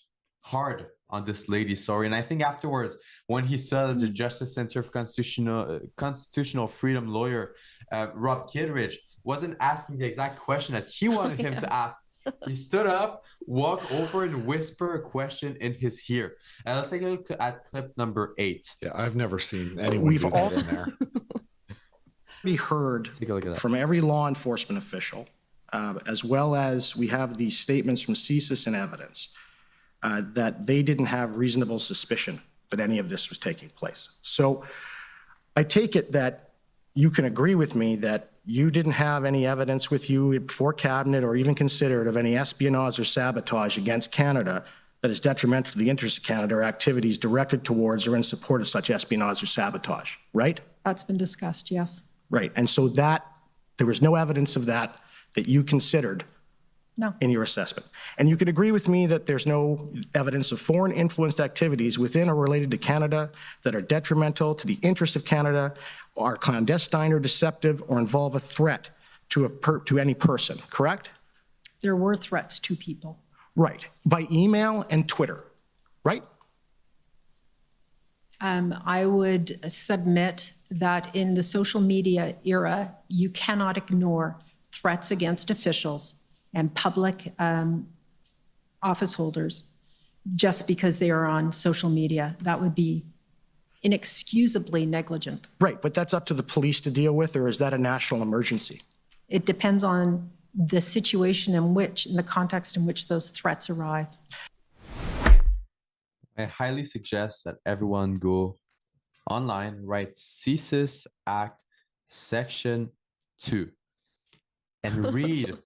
S1: on this lady's story, and I think afterwards, when he saw that the Justice Center for Constitutional Freedom lawyer Rob Kittredge wasn't asking the exact question that he wanted him to ask, he stood up, walked over, and whispered a question in his ear. And let's take a look at clip number 8.
S16: Yeah, I've never seen anyone do that in there.
S9: We heard from every law enforcement official, as well as we have the statements from CSIS and evidence, that they didn't have reasonable suspicion that any of this was taking place. So I take it that you can agree with me that you didn't have any evidence with you before cabinet or even considered of any espionage or sabotage against Canada that is detrimental to the interests of Canada or activities directed towards or in support of such espionage or sabotage, right?
S10: That's been discussed, yes.
S9: Right. And so that there was no evidence of that you considered in your assessment. And you could agree with me that there's no evidence of foreign influenced activities within or related to Canada that are detrimental to the interests of Canada, are clandestine or deceptive, or involve a threat to any person, correct?
S10: There were threats to people.
S9: Right. By email and Twitter, right?
S10: I would submit that in the social media era, you cannot ignore threats against officials and public office holders just because they are on social media. That would be inexcusably negligent.
S9: Right, but that's up to the police to deal with, or is that a national emergency?
S10: It depends on the situation in the context in which those threats arrive.
S1: I highly suggest that everyone go online, write CSIS Act Section 2, and read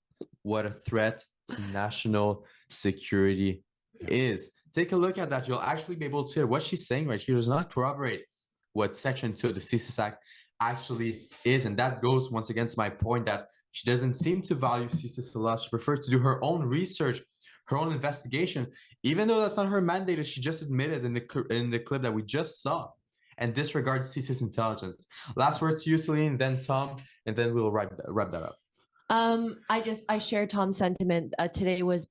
S1: what a threat to national security is. Take a look at that. You'll actually be able to, what she's saying right here does not corroborate what Section 2 of the CSIS Act actually is. And that goes once again to my point that she doesn't seem to value CSIS a lot. She prefers to do her own research, her own investigation, even though that's not her mandate, as she just admitted in the clip that we just saw, and disregards CSIS intelligence. Last word to you, Celine, then Tom, and then we'll wrap that up.
S2: I share Tom's sentiment. Today was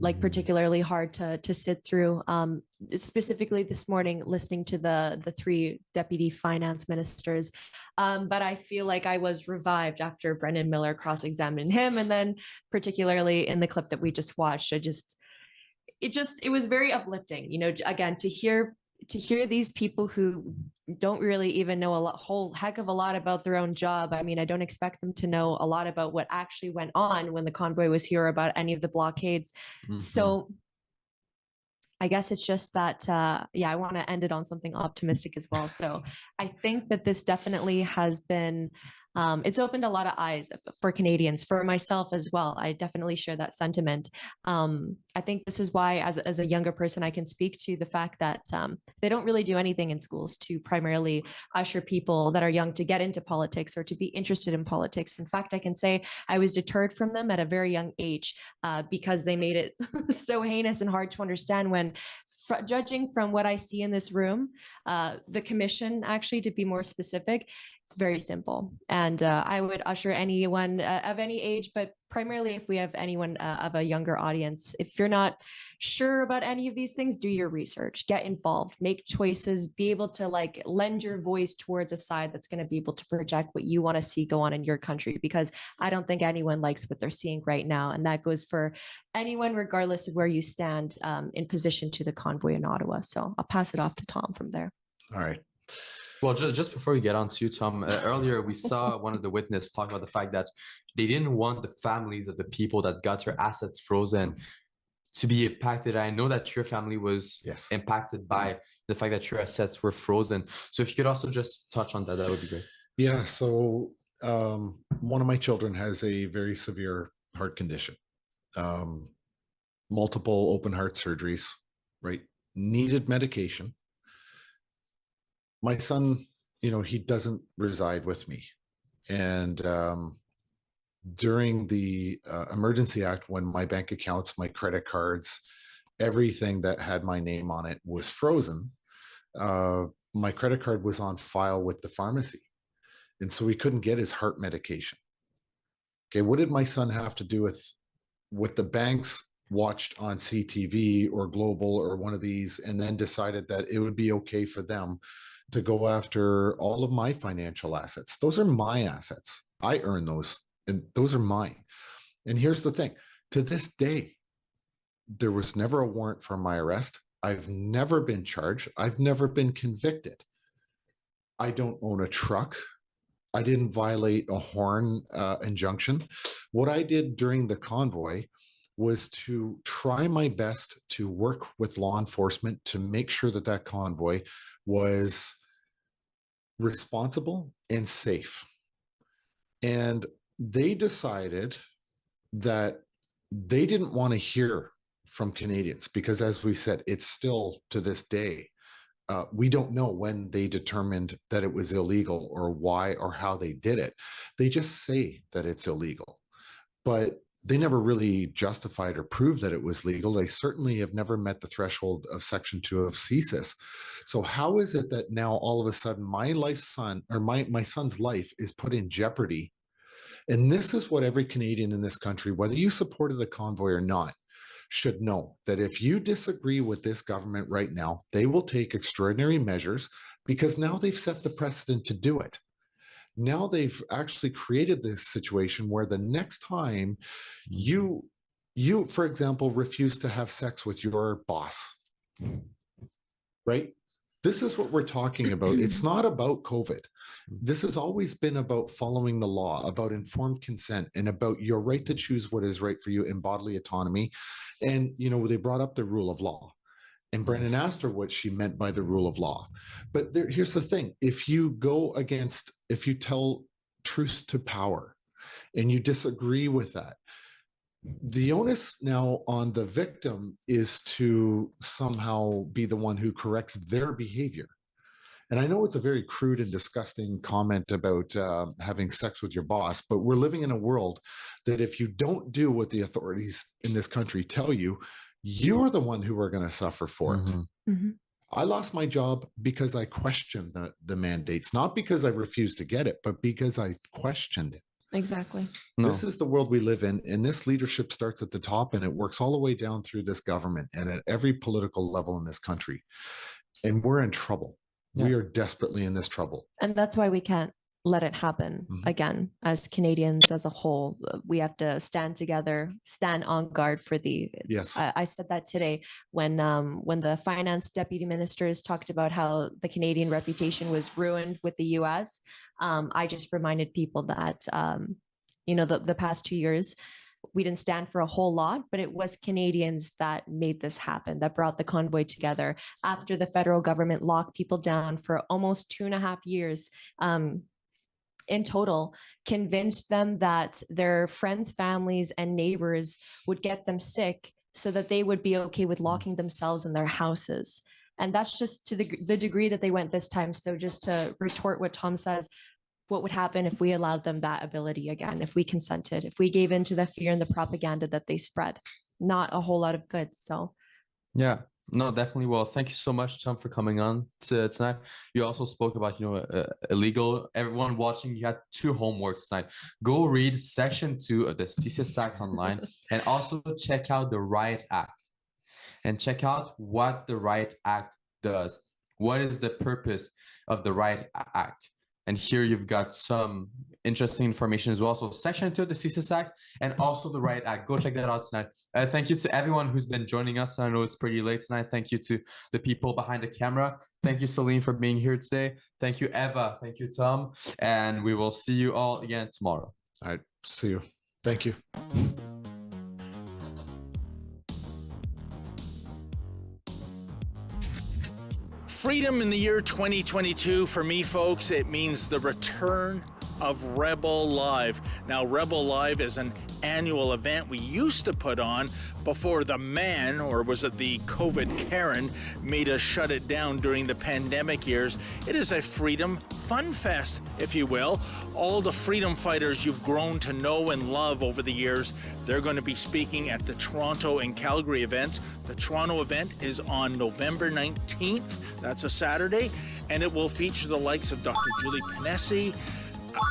S2: particularly hard to sit through. Specifically this morning, listening to the three deputy finance ministers. But I feel like I was revived after Brendan Miller cross-examined him, and then particularly in the clip that we just watched. It was very uplifting. You know, again, to hear these people who don't really even know whole heck of a lot about their own job. I mean, I don't expect them to know a lot about what actually went on when the convoy was here, about any of the blockades. So I guess it's just that, I want to end it on something optimistic as well. So I think that this definitely has been, it's opened a lot of eyes for Canadians, for myself as well. I definitely share that sentiment. I think this is why, as a younger person, I can speak to the fact that they don't really do anything in schools to primarily usher people that are young to get into politics or to be interested in politics. In fact, I can say I was deterred from them at a very young age because they made it so heinous and hard to understand when, judging from what I see in this room, the commission, actually, to be more specific, it's very simple. And I would usher anyone of any age, but primarily if we have anyone of a younger audience, if you're not sure about any of these things, do your research, get involved, make choices, be able to lend your voice towards a side that's going to be able to project what you want to see go on in your country, because I don't think anyone likes what they're seeing right now. And that goes for anyone, regardless of where you stand in position to the convoy in Ottawa. So I'll pass it off to Tom from there.
S16: All right.
S1: Well, just before we get on to you, Tom, earlier we saw one of the witnesses talk about the fact that they didn't want the families of the people that got their assets frozen to be impacted. I know that your family was impacted by the fact that your assets were frozen. So if you could also just touch on that, that would be great.
S16: Yeah. So one of my children has a very severe heart condition, multiple open heart surgeries, right? Needed medication. My son, he doesn't reside with me. And during the Emergency Act, when my bank accounts, my credit cards, everything that had my name on it was frozen, my credit card was on file with the pharmacy. And so he couldn't get his heart medication. Okay, what did my son have to do with what the banks watched on CTV or Global or one of these, and then decided that it would be okay for them to go after all of my financial assets? Those are my assets. I earn those, and those are mine. And here's the thing. To this day, there was never a warrant for my arrest. I've never been charged. I've never been convicted. I don't own a truck. I didn't violate a horn injunction. What I did during the convoy was to try my best to work with law enforcement to make sure that that convoy was responsible and safe. And they decided that they didn't want to hear from Canadians because, as we said, it's still to this day, we don't know when they determined that it was illegal or why or how they did it. They just say that it's illegal, but they never really justified or proved that it was legal. They certainly have never met the threshold of Section 2 of CSIS. So how is it that now all of a sudden my son's life is put in jeopardy? And this is what every Canadian in this country, whether you supported the convoy or not, should know, that if you disagree with this government right now, they will take extraordinary measures, because now they've set the precedent to do it. Now they've actually created this situation where the next time you You, for example, refuse to have sex with your boss, right? This is what we're talking about. It's not about COVID. This has always been about following the law, about informed consent, and about your right to choose what is right for you in bodily autonomy. And, you know, they brought up the rule of law. And Brennan asked her what she meant by the rule of law. But here's the thing. If you tell truth to power and you disagree with that, the onus now on the victim is to somehow be the one who corrects their behavior. And I know it's a very crude and disgusting comment about having sex with your boss, but we're living in a world that if you don't do what the authorities in this country tell you, you're the one who are going to suffer for it.
S2: Mm-hmm.
S16: I lost my job because I questioned the mandates, not because I refused to get it, but because I questioned it.
S2: Exactly.
S1: No.
S16: This is the world we live in, and this leadership starts at the top and it works all the way down through this government and at every political level in this country. And we're in trouble.
S1: Yeah.
S16: We are desperately in this trouble.
S2: And that's why we can't let it happen again. As Canadians as a whole, we have to stand together, stand on guard for the.
S16: Yes.
S2: I said that today when the finance deputy ministers talked about how the Canadian reputation was ruined with the U.S. I just reminded people that the past 2 years we didn't stand for a whole lot, but it was Canadians that made this happen, that brought the convoy together after the federal government locked people down for almost 2.5 years. In total, convinced them that their friends, families, and neighbors would get them sick so that they would be okay with locking themselves in their houses. And that's just to the degree that they went this time. So just to retort what Tom says, what would happen if we allowed them that ability again, if we consented, if we gave in to the fear and the propaganda that they spread? Not a whole lot of good. So
S1: yeah. No, definitely. Well, thank you so much, Tom, for coming on tonight. You also spoke about, illegal. Everyone watching, you had 2 homeworks tonight. Go read Section 2 of the CSIS Act online, and also check out the Riot Act, and check out what the Riot Act does. What is the purpose of the Riot Act? And here you've got some interesting information as well. So Section 2 of the CSIS Act and also the Riot Act. Go check that out tonight. Thank you to everyone who's been joining us. I know it's pretty late tonight. Thank you to the people behind the camera. Thank you, Celine, for being here today. Thank you, Eva. Thank you, Tom. And we will see you all again tomorrow.
S16: All right. See you. Thank you.
S3: Freedom in the year 2022, for me, folks, it means the return of Rebel Live. Now, Rebel Live is an annual event we used to put on before the man, or was it the COVID Karen, made us shut it down during the pandemic years. It is a freedom fun fest, if you will. All the freedom fighters you've grown to know and love over the years, they're going to be speaking at the Toronto and Calgary events. The Toronto event is on November 19th. That's a Saturday. And it will feature the likes of Dr. Julie Ponesse,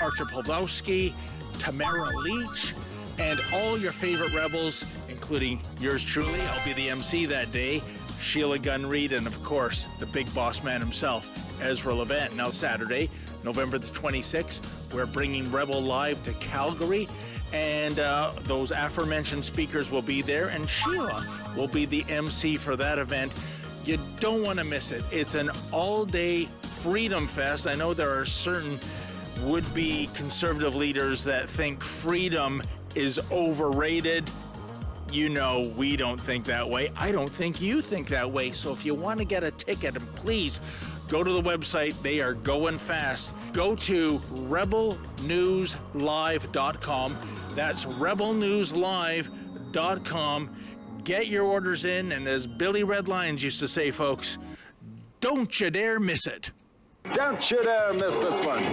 S3: Archer Pawlowski, Tamara Leach, and all your favorite rebels, including yours truly. I'll be the MC that day, Sheila Gunn Reid, and of course, the big boss man himself, Ezra Levant. Now Saturday, November the 26th, we're bringing Rebel Live to Calgary, and those aforementioned speakers will be there, and Sheila will be the MC for that event. You don't want to miss it. It's an all-day freedom fest. I know there are certain would-be conservative leaders that think freedom is overrated. You know, we don't think that way. I don't think you think that way. So if you want to get a ticket, and please go to the website. They are going fast. Go to rebelnewslive.com. That's rebelnewslive.com. Get your orders in, and as Billy Red Lions used to say, folks, don't you dare miss it.
S4: Don't you dare miss this one.